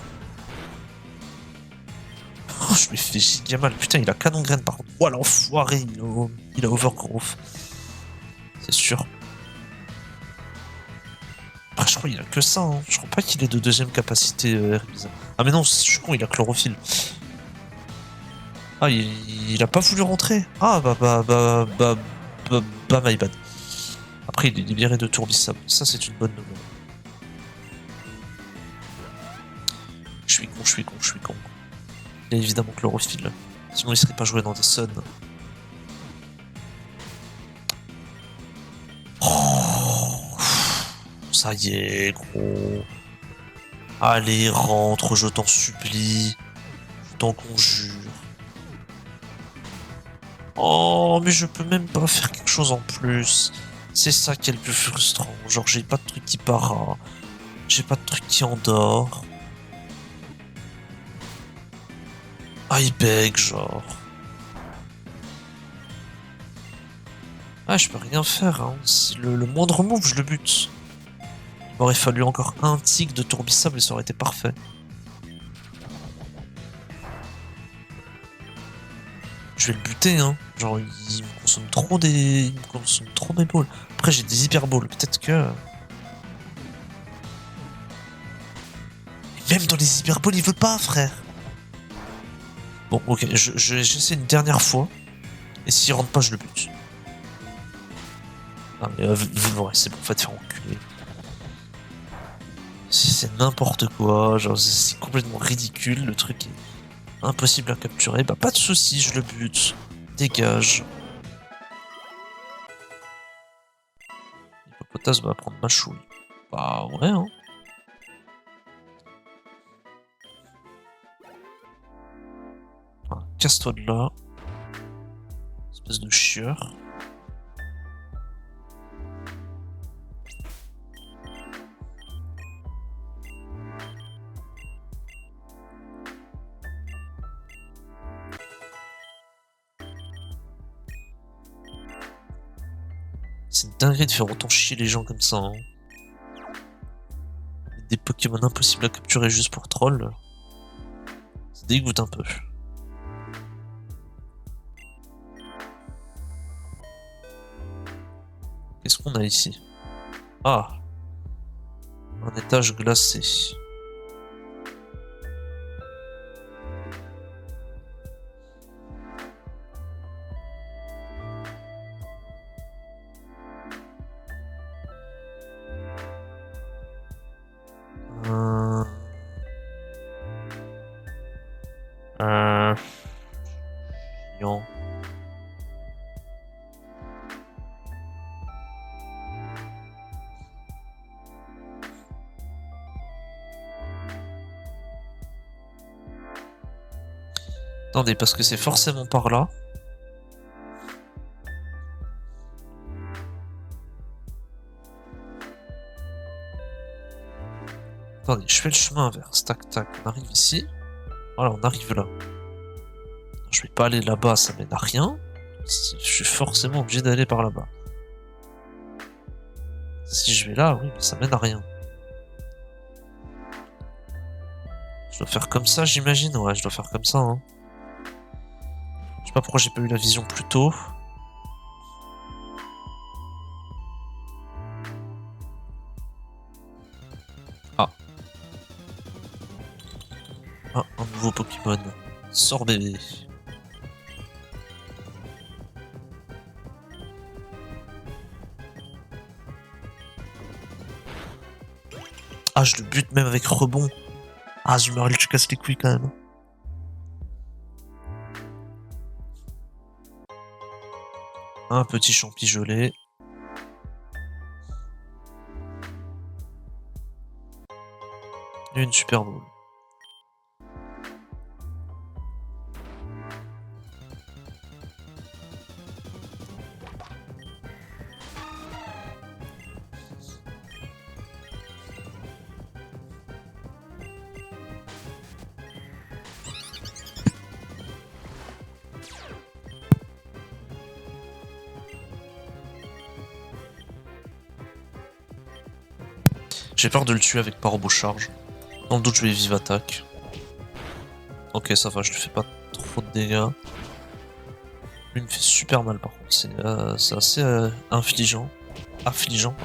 Oh, je lui fais giga mal. Putain, il a canon graine par contre. Oh l'enfoiré, il a overgrowth. C'est sûr. Ah, je crois qu'il a que ça, hein. Je crois pas qu'il ait de deuxième capacité Herbisa. Ah mais non, je suis con, il a chlorophylle. Ah, il a pas voulu rentrer. Ah bah my bad. Après, il est libéré de tourbissable. Ça, c'est une bonne nouvelle. Je suis con. Il a évidemment chlorophylle. Sinon, il serait pas joué dans des suns. Oh, Ça y est, gros. Allez, rentre, je t'en supplie. Je t'en conjure. Oh, mais je peux même pas faire quelque chose en plus. C'est ça qui est le plus frustrant. Genre, j'ai pas de truc qui para. J'ai pas de truc qui endort. Ah, il bug, genre. Ah, je peux rien faire, hein. Si le moindre move, je le bute. Il m'aurait fallu encore un tic de tourbissable et ça aurait été parfait. Je vais le buter, hein. Genre, il me consomme trop des... Il me consomme trop mes balls. Après, j'ai des hyper balls. Peut-être que... Et même dans les hyper balls, il veut pas, frère. Bon, ok, j'essaie une dernière fois. Et s'il rentre pas, je le bute. Ah, mais ouais, c'est bon, va te faire enculer. C'est n'importe quoi. Genre, c'est complètement ridicule. Le truc est impossible à capturer. Bah, pas de soucis, je le bute. Dégage. L'hippopotas va prendre ma chouille. Bah, ouais, hein. Ah, casse-toi de là. Espèce de chieur. C'est une dinguerie de faire autant chier les gens comme ça, hein. Des Pokémon impossibles à capturer juste pour troll. Ça dégoûte un peu. Qu'est-ce qu'on a ici? Ah! Un étage glacé. Euh... Euh... chiant. Attendez, parce que c'est forcément par là. Attendez, je fais le chemin inverse. Tac, tac. On arrive ici. Voilà, on arrive là. Je vais pas aller là-bas, ça mène à rien. Je suis forcément obligé d'aller par là-bas. Si je vais là, oui, mais ça mène à rien. Je dois faire comme ça, j'imagine. Ouais, je dois faire comme ça, hein. Je sais pas pourquoi j'ai pas eu la vision plus tôt. Ah. Ah, un nouveau Pokémon. Sors bébé. Ah, je le bute même avec rebond. Ah, Zumarill, tu casses les couilles quand même. Un petit champi gelé. Une super boule. J'ai peur de le tuer avec Parobo Charge. Dans le doute, je vais vive attaque. Ok, ça va, je lui fais pas trop de dégâts. Lui, il me fait super mal par contre. C'est assez affligeant. Affligeant.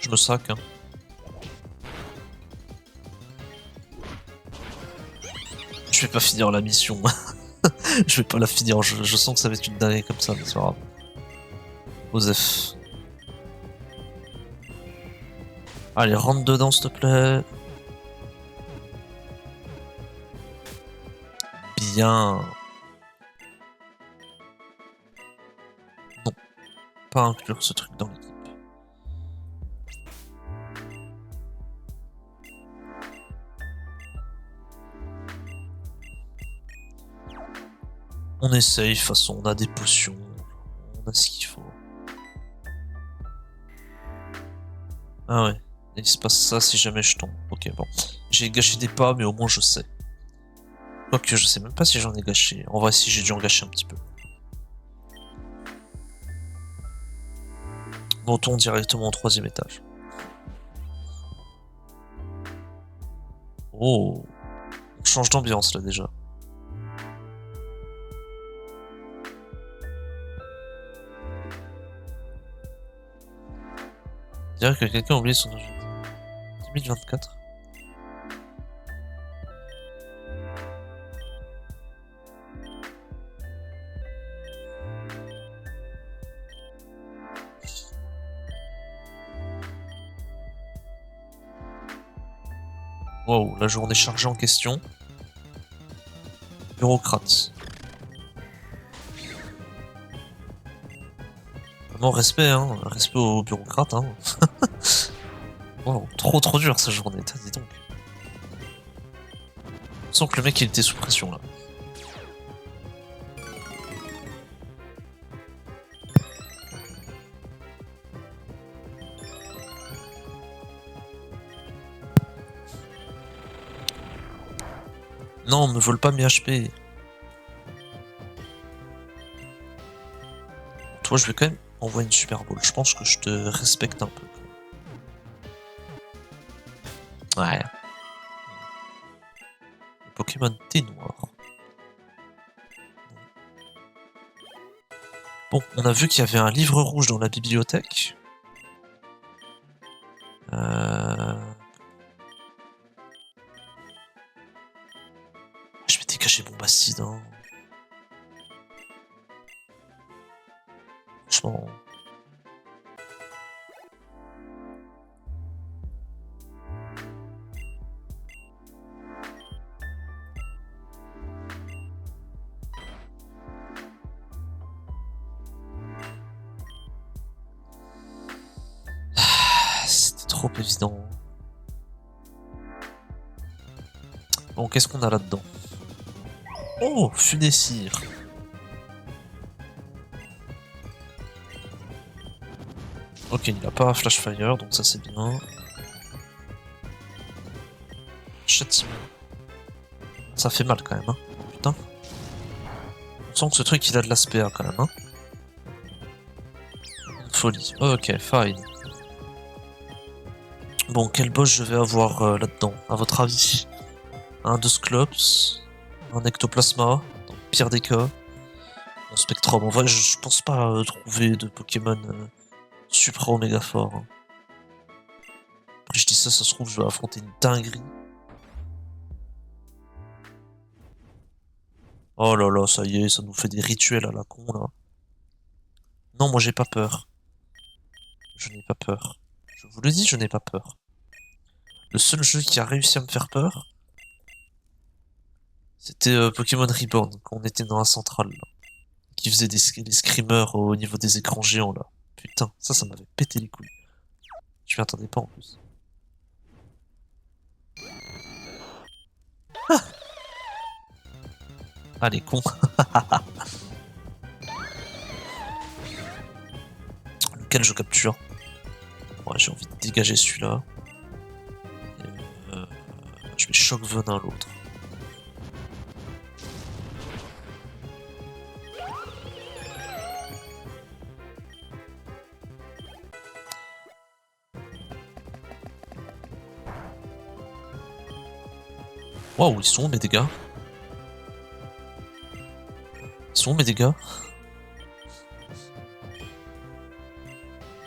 Je me sac, hein. Je vais pas finir la mission. Je vais pas la finir. Je sens que ça va être une dinguerie comme ça, mais c'est pas grave. Osef. Allez, rentre dedans, s'il te plaît. Bien. pas inclure ce truc dans l'équipe. On essaye, de toute façon, on a des potions, on a ce qu'il faut. Ah ouais, il se passe ça si jamais je tombe. Ok, bon. J'ai gâché des pas, mais au moins je sais. Quoique, je sais même pas si j'en ai gâché. En vrai, si j'ai dû en gâcher un petit peu. Montons directement au 3e étage. Oh, on change d'ambiance là déjà. On dirait que quelqu'un a oublié son agenda. 2024. Wow, la journée chargée en question. Bureaucrate. Vraiment respect, hein. Respect aux bureaucrates, hein. Wow, trop dur cette journée, dis donc. On sent que le mec il était sous pression là. Non, me vole pas mes HP. Toi, je vais quand même envoyer une Super Bowl. Je pense que je te respecte un peu. Ouais. Le Pokémon thé noir. Bon, on a vu qu'il y avait un livre rouge dans la bibliothèque. Je vais dégager mon Bastide, hein. Franchement. C'était trop évident. Bon, qu'est-ce qu'on a là-dedans? Oh, Funessir. Ok, il a pas Flash Fire, donc ça c'est bien. Châtiment. Ça fait mal quand même, hein. Putain. On sent que ce truc il a de l'aspect quand même, hein. Une folie. Ok, fine. Bon, quel boss je vais avoir là-dedans, à votre avis? Un Dusclops, un Ectoplasma, dans le pire des cas, un Spectrum. En vrai, je pense pas trouver de Pokémon supra oméga fort. Hein. Après, je dis ça se trouve, je vais affronter une dinguerie. Oh là là, ça y est, ça nous fait des rituels à la con là. Non, moi j'ai pas peur. Je n'ai pas peur. Je vous le dis, je n'ai pas peur. Le seul jeu qui a réussi à me faire peur, c'était Pokémon Reborn, quand on était dans la centrale, là, qui faisait des screamers au niveau des écrans géants là. Putain, ça m'avait pété les couilles. Je m'y attendais pas en plus. Ah les cons. Lequel je capture? Ouais, j'ai envie de dégager celui-là. Je vais choc venin l'autre. Waouh, ils sont où mes dégâts? Ils sont où mes dégâts?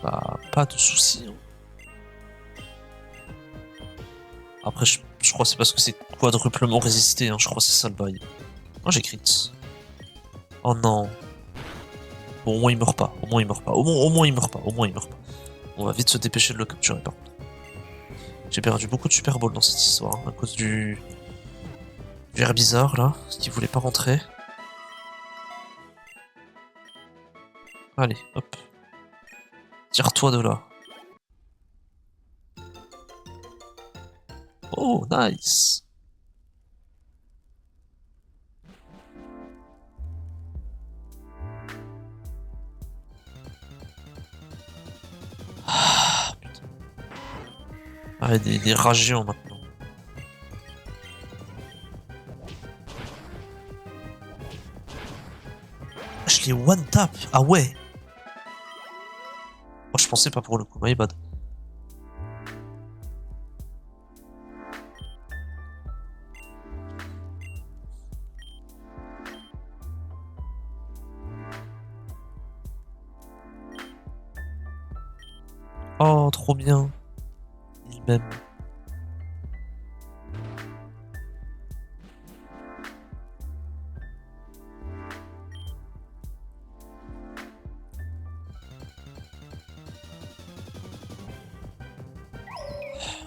Bah, pas de soucis. Hein. Après, je crois que c'est parce que c'est quadruplement résisté, hein. Je crois que c'est ça le bail. Oh, j'ai crit. Oh non. Bon, au moins il meurt pas. Au moins il meurt pas. Au moins il meurt pas. Au moins il meurt pas. On va vite se dépêcher de le capturer par contre. J'ai perdu beaucoup de Super Ball dans cette histoire, hein, à cause du air bizarre là, qui voulait pas rentrer. Allez, hop. Tire-toi de là. Oh, nice. Ah, putain. Ah, des rats géants maintenant. Je l'ai one tap. Ah ouais. Moi je pensais pas pour le coup, my bad. Oh, trop bien. Il m'aime.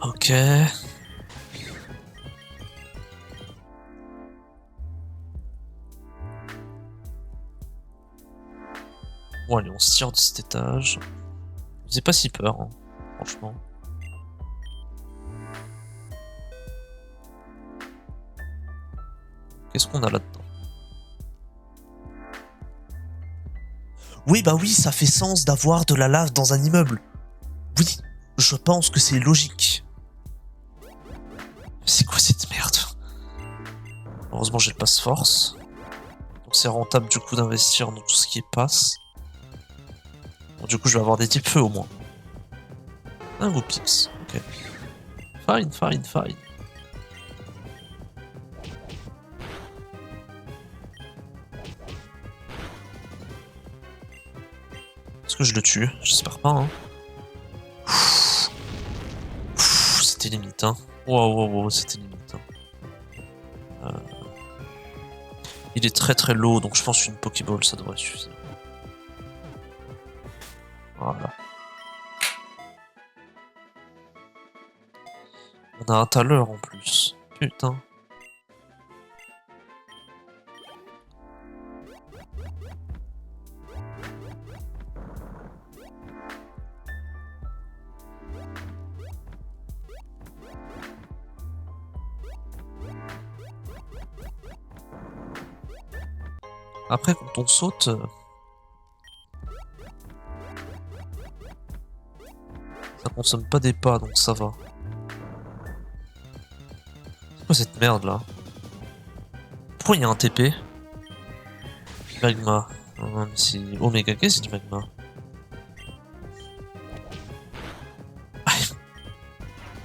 Ok. Bon allez, on se tire de cet étage. J'ai pas si peur, hein, franchement. Qu'est-ce qu'on a là-dedans? Oui, bah oui, ça fait sens d'avoir de la lave dans un immeuble. Oui, je pense que c'est logique. C'est quoi cette merde? Heureusement j'ai le passe-force. Donc c'est rentable du coup d'investir dans tout ce qui est passe. Bon, du coup je vais avoir des types feu au moins. Un Goopix, ok. Fine, fine, fine. Est-ce que je le tue? J'espère pas, hein. C'était limite, hein. Wow, wow, wow, c'était limite. Hein. Il est très très low, donc je pense qu'une Pokéball ça devrait suffire. Voilà. On a un Thaler en plus. Putain. Après, quand on saute, ça consomme pas des pas, donc ça va. C'est quoi cette merde là? Pourquoi il y a un TP? Magma. Mais c'est Omega K, c'est du magma.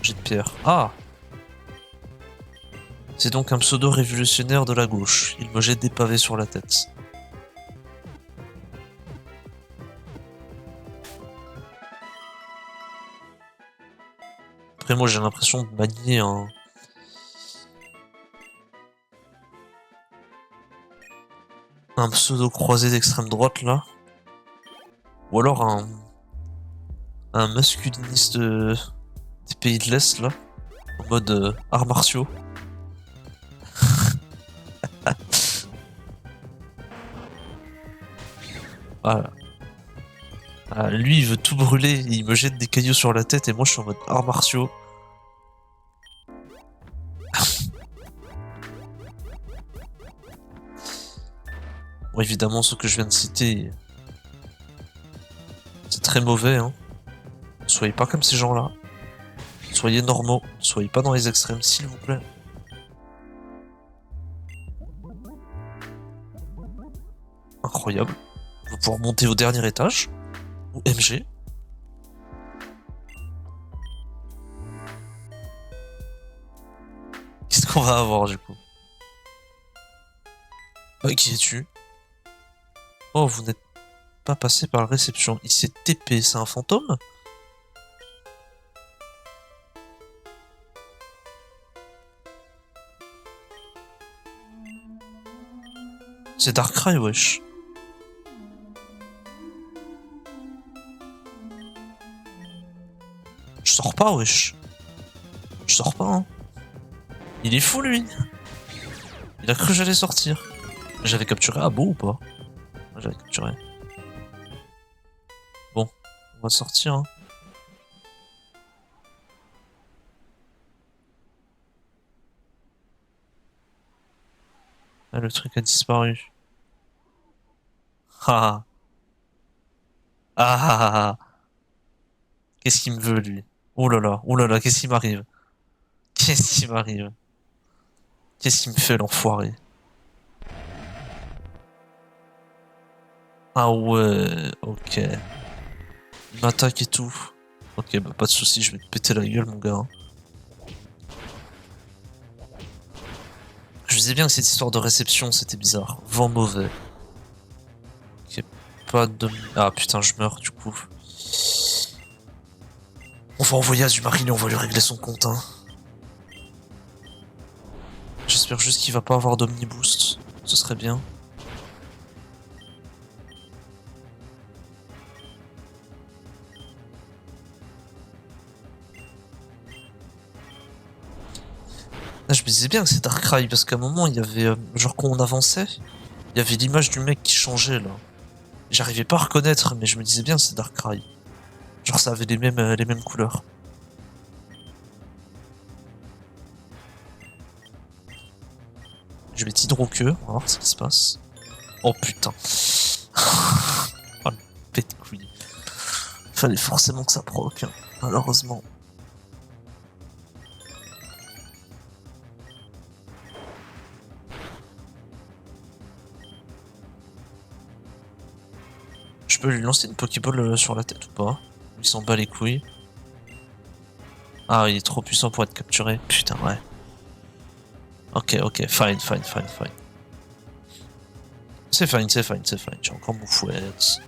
J'ai de pierre. Ah! C'est donc un pseudo révolutionnaire de la gauche. Il me jette des pavés sur la tête. Après moi j'ai l'impression de manier un pseudo croisé d'extrême droite là. Ou alors un masculiniste des pays de l'Est là. En mode arts martiaux. Voilà. Ah, lui il veut tout brûler, il me jette des cailloux sur la tête et moi je suis en mode arts martiaux. Bon évidemment ce que je viens de citer, c'est très mauvais hein. Ne soyez pas comme ces gens là. Soyez normaux, ne soyez pas dans les extrêmes s'il vous plaît. Incroyable. On va pouvoir monter au dernier étage. Ou MG. Qu'est-ce qu'on va avoir du coup? Qui es-tu? Oh, vous n'êtes pas passé par la réception. Il s'est TP, c'est un fantôme? C'est Darkrai, wesh. Je sors pas, wesh. Je sors pas, hein. Il est fou, lui. Il a cru que j'allais sortir. J'avais capturé Abo ou pas? J'avais capturé. Bon, va sortir. Hein. Ah, le truc a disparu. Ah ah ah ah ah. Qu'est-ce qu'il me veut lui? Oh là là, qu'est-ce qui m'arrive? Qu'est-ce qui m'arrive? Qu'est-ce qu'il me fait l'enfoiré? Ah ouais, ok. Il m'attaque et tout. Ok, bah pas de soucis, je vais te péter la gueule mon gars. Hein. Je disais bien que cette histoire de réception c'était bizarre. Vent mauvais. Ok, pas de... Ah putain, je meurs du coup. On va envoyer Azumarill et on va lui régler son compte. Hein. J'espère juste qu'il va pas avoir d'omniboost. Ce serait bien. Là, je me disais bien que c'est Darkrai parce qu'à un moment il y avait. Genre quand on avançait, il y avait l'image du mec qui changeait là. J'arrivais pas à reconnaître, mais je me disais bien c'est Darkrai. Genre ça avait les mêmes couleurs. Je vais t'hydro-queue, on va voir ce qui se passe. Oh putain. Oh le pète de couille. Fallait forcément que ça proc, hein, malheureusement. Je peux lui lancer une Pokéball sur la tête ou pas? Il s'en bat les couilles. Ah, il est trop puissant pour être capturé. Putain, ouais. Ok, ok, fine. C'est fine. J'ai encore mon fouette.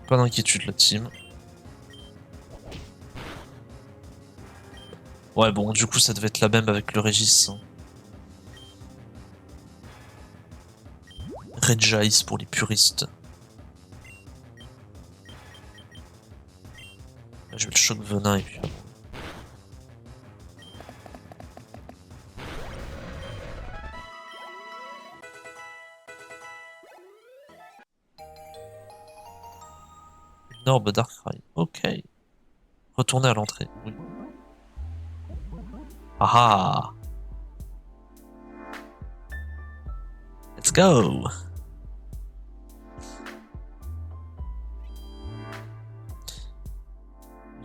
Pas d'inquiétude, la team. Ouais, bon, du coup, ça devait être la même avec le Régis. Hein. Regice pour les puristes. Je vais le choc venin et puis. Une orbe Darkrai. Ok. Retourner à l'entrée. Oui. Ah ah. Let's go.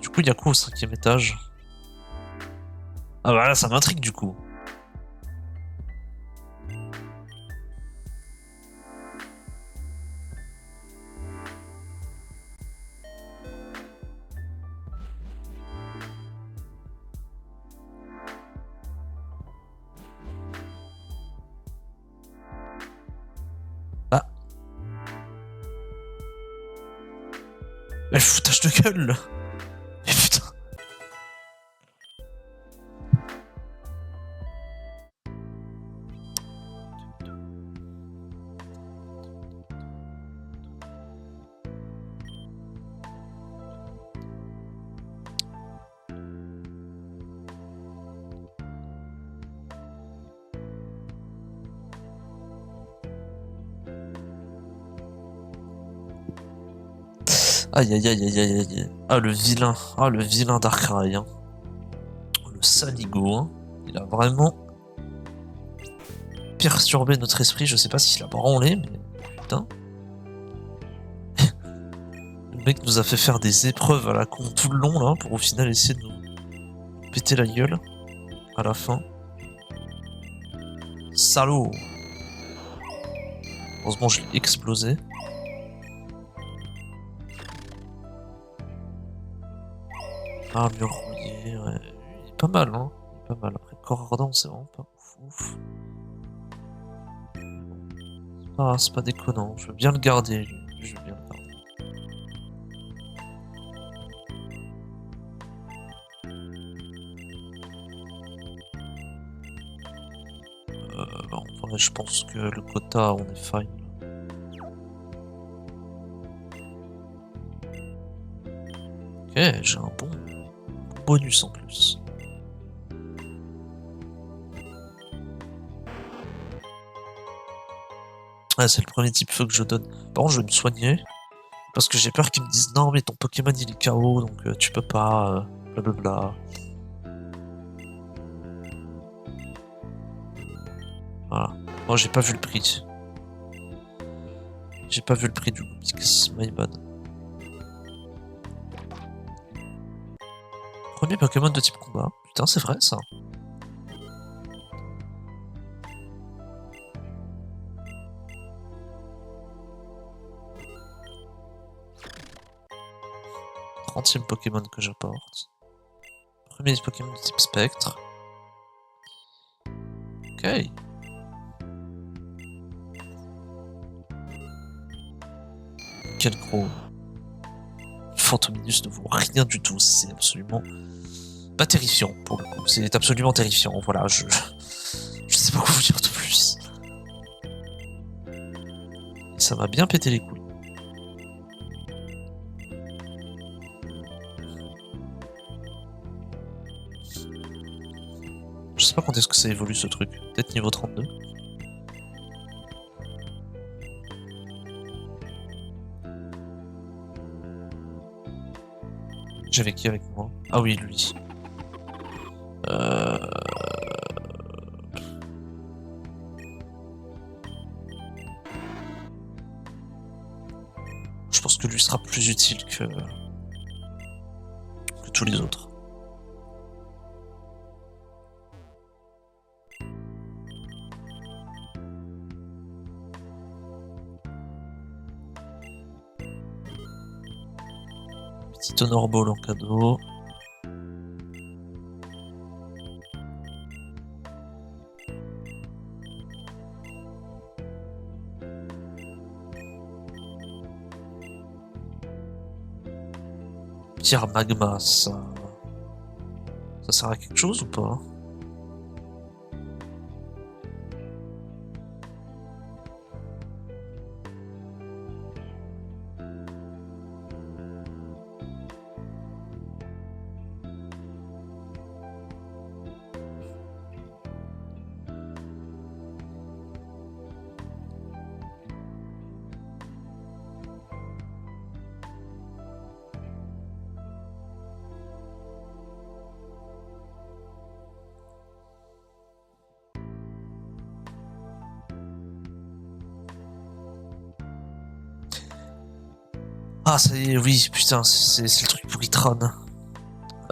Du coup, il y a quoi au 5ème étage? Ah bah là, ça m'intrigue du coup. Ah. Mais le foutage de gueule là. Mais putain. Aïe aïe aïe aïe aïe aïe. Ah le vilain Darkrai. Hein. Le saligo. Hein. Il a vraiment perturbé notre esprit. Je sais pas s'il a branlé, mais putain. Le mec nous a fait faire des épreuves à la con tout le long là pour au final essayer de nous péter la gueule à la fin. Salaud. Heureusement je l'ai explosé. Ah mur rouillé, ouais. Il est pas mal hein. Il est pas mal. Après corps ardent c'est vraiment pas ouf. Ah c'est pas déconnant. Je veux bien le garder lui. Je veux bien le garder. En vrai, je pense que le quota, on est fine. Ok, j'ai un bon bonus en plus. Ah, c'est le premier type feu que je donne. Par contre, je vais me soigner. Parce que j'ai peur qu'ils me disent non, mais ton Pokémon il est KO, donc tu peux pas, blablabla. Voilà. Moi, j'ai pas vu le prix. J'ai pas vu le prix du Goobix, my bad. Premier Pokémon de type combat. Putain, c'est vrai ça. Trentième Pokémon que j'apporte. Premier Pokémon de type spectre. Ok. Quel gros. Fantominus ne vaut rien du tout, c'est absolument pas terrifiant pour le coup, c'est absolument terrifiant, voilà, je sais pas quoi vous dire de plus. Et ça m'a bien pété les couilles. Je sais pas quand est-ce que ça évolue ce truc, peut-être niveau 32. J'avais qui avec moi? Ah oui, lui. Je pense que lui sera plus utile que tous les autres. Petit Honor Ball en cadeau. Pierre Magma, ça sert à quelque chose ou pas? Ah ça y est, oui, putain, c'est le truc pour Itran.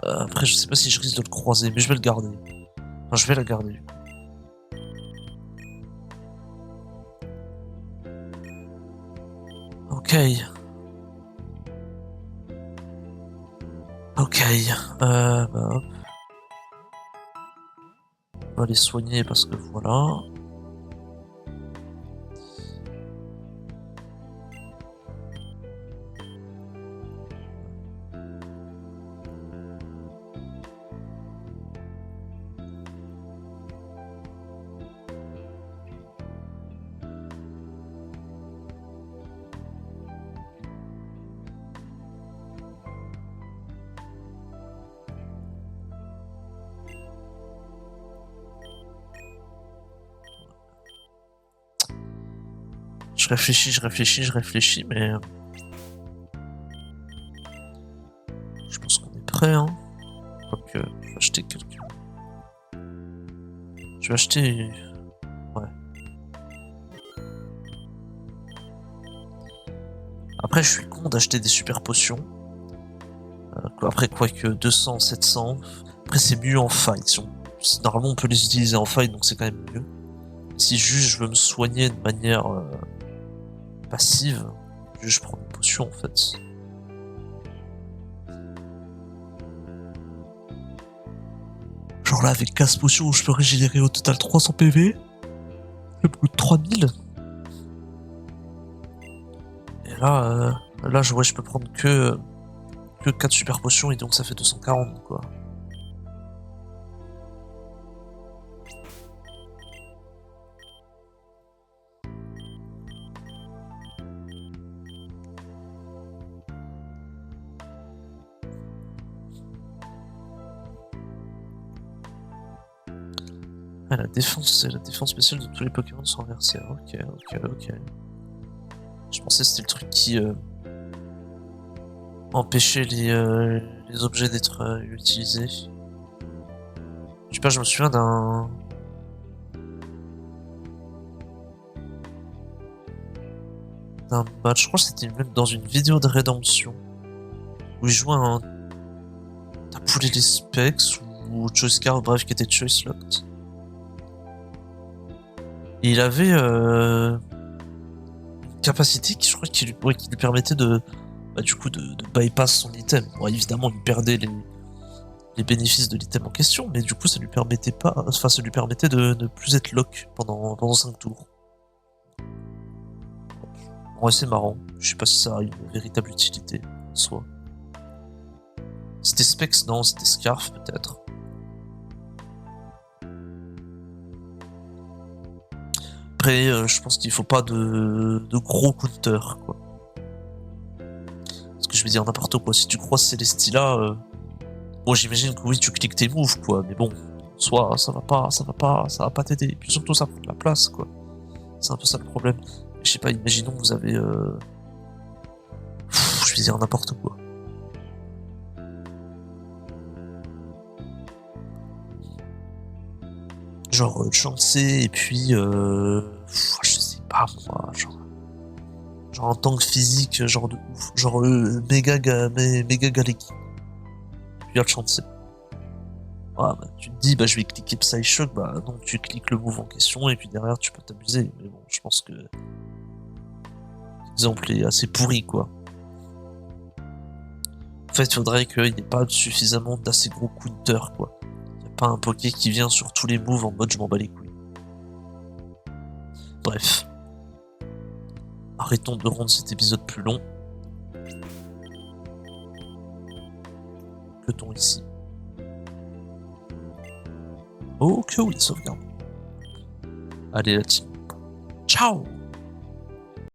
Après je sais pas si je risque de le croiser, mais je vais le garder. Enfin, je vais la garder. Ok. Ok. Bah, hop. On va les soigner parce que voilà. Je réfléchis, mais je pense qu'on est prêt, hein. Quoique, je vais acheter quelques. Je vais acheter. Ouais. Après, je suis con d'acheter des super potions. Après, quoique 200, 700. Après, c'est mieux en fight. Normalement, on peut les utiliser en fight, donc c'est quand même mieux. Si juste je veux me soigner de manière passive, juste je prends une potion en fait. Genre là, avec 15 potions, je peux régénérer au total 300 PV. Ça me coûte 3000. Et là, je peux prendre que 4 super potions et donc ça fait 240 quoi. Ah, la défense spéciale de tous les Pokémon sont inversées. Ok. Je pensais que c'était le truc qui empêcher les objets d'être utilisés. Je sais pas, je me souviens d'un match, je crois que c'était même dans une vidéo de rédemption, où il jouait un poulet les specs ou choice card, bref, qui était choice locked. Et il avait une capacité qui, je crois, qui lui permettait de, du coup, de bypass son item. Bon, évidemment, il perdait les bénéfices de l'item en question, mais du coup, ça lui permettait pas, enfin, ça lui permettait de ne plus être lock pendant 5 tours. Ouais, c'est marrant. Je sais pas si ça a une véritable utilité en soi. C'était Specs, non, c'était Scarf peut-être. Après, je pense qu'il faut pas de gros counters, quoi. Parce que je vais dire n'importe quoi, si tu croises Celestia, bon, j'imagine que oui, tu cliques tes moves, quoi, mais bon, soit ça va pas t'aider. Et puis surtout, ça prend de la place, quoi. C'est un peu ça le problème. Je sais pas, imaginons que vous avez, je vais dire n'importe quoi. Genre Chancey et puis je sais pas moi, genre un tank physique, genre de ouf, genre méga Galeki. Puis là Chancey. Ah, bah, tu te dis bah je vais cliquer Psyshock, bah non tu cliques le move en question et puis derrière tu peux t'amuser. Mais bon, je pense que l'exemple est assez pourri quoi. En fait, il faudrait qu'il n'y ait pas suffisamment d'assez gros counters quoi. Il n'y a pas un Poké qui vient sur tous les moves en mode je m'en bats les couilles. Bref. Arrêtons de rendre cet épisode plus long. Que-t-on ici? Oh que oui, sauvegarde. Allez la team. Ciao!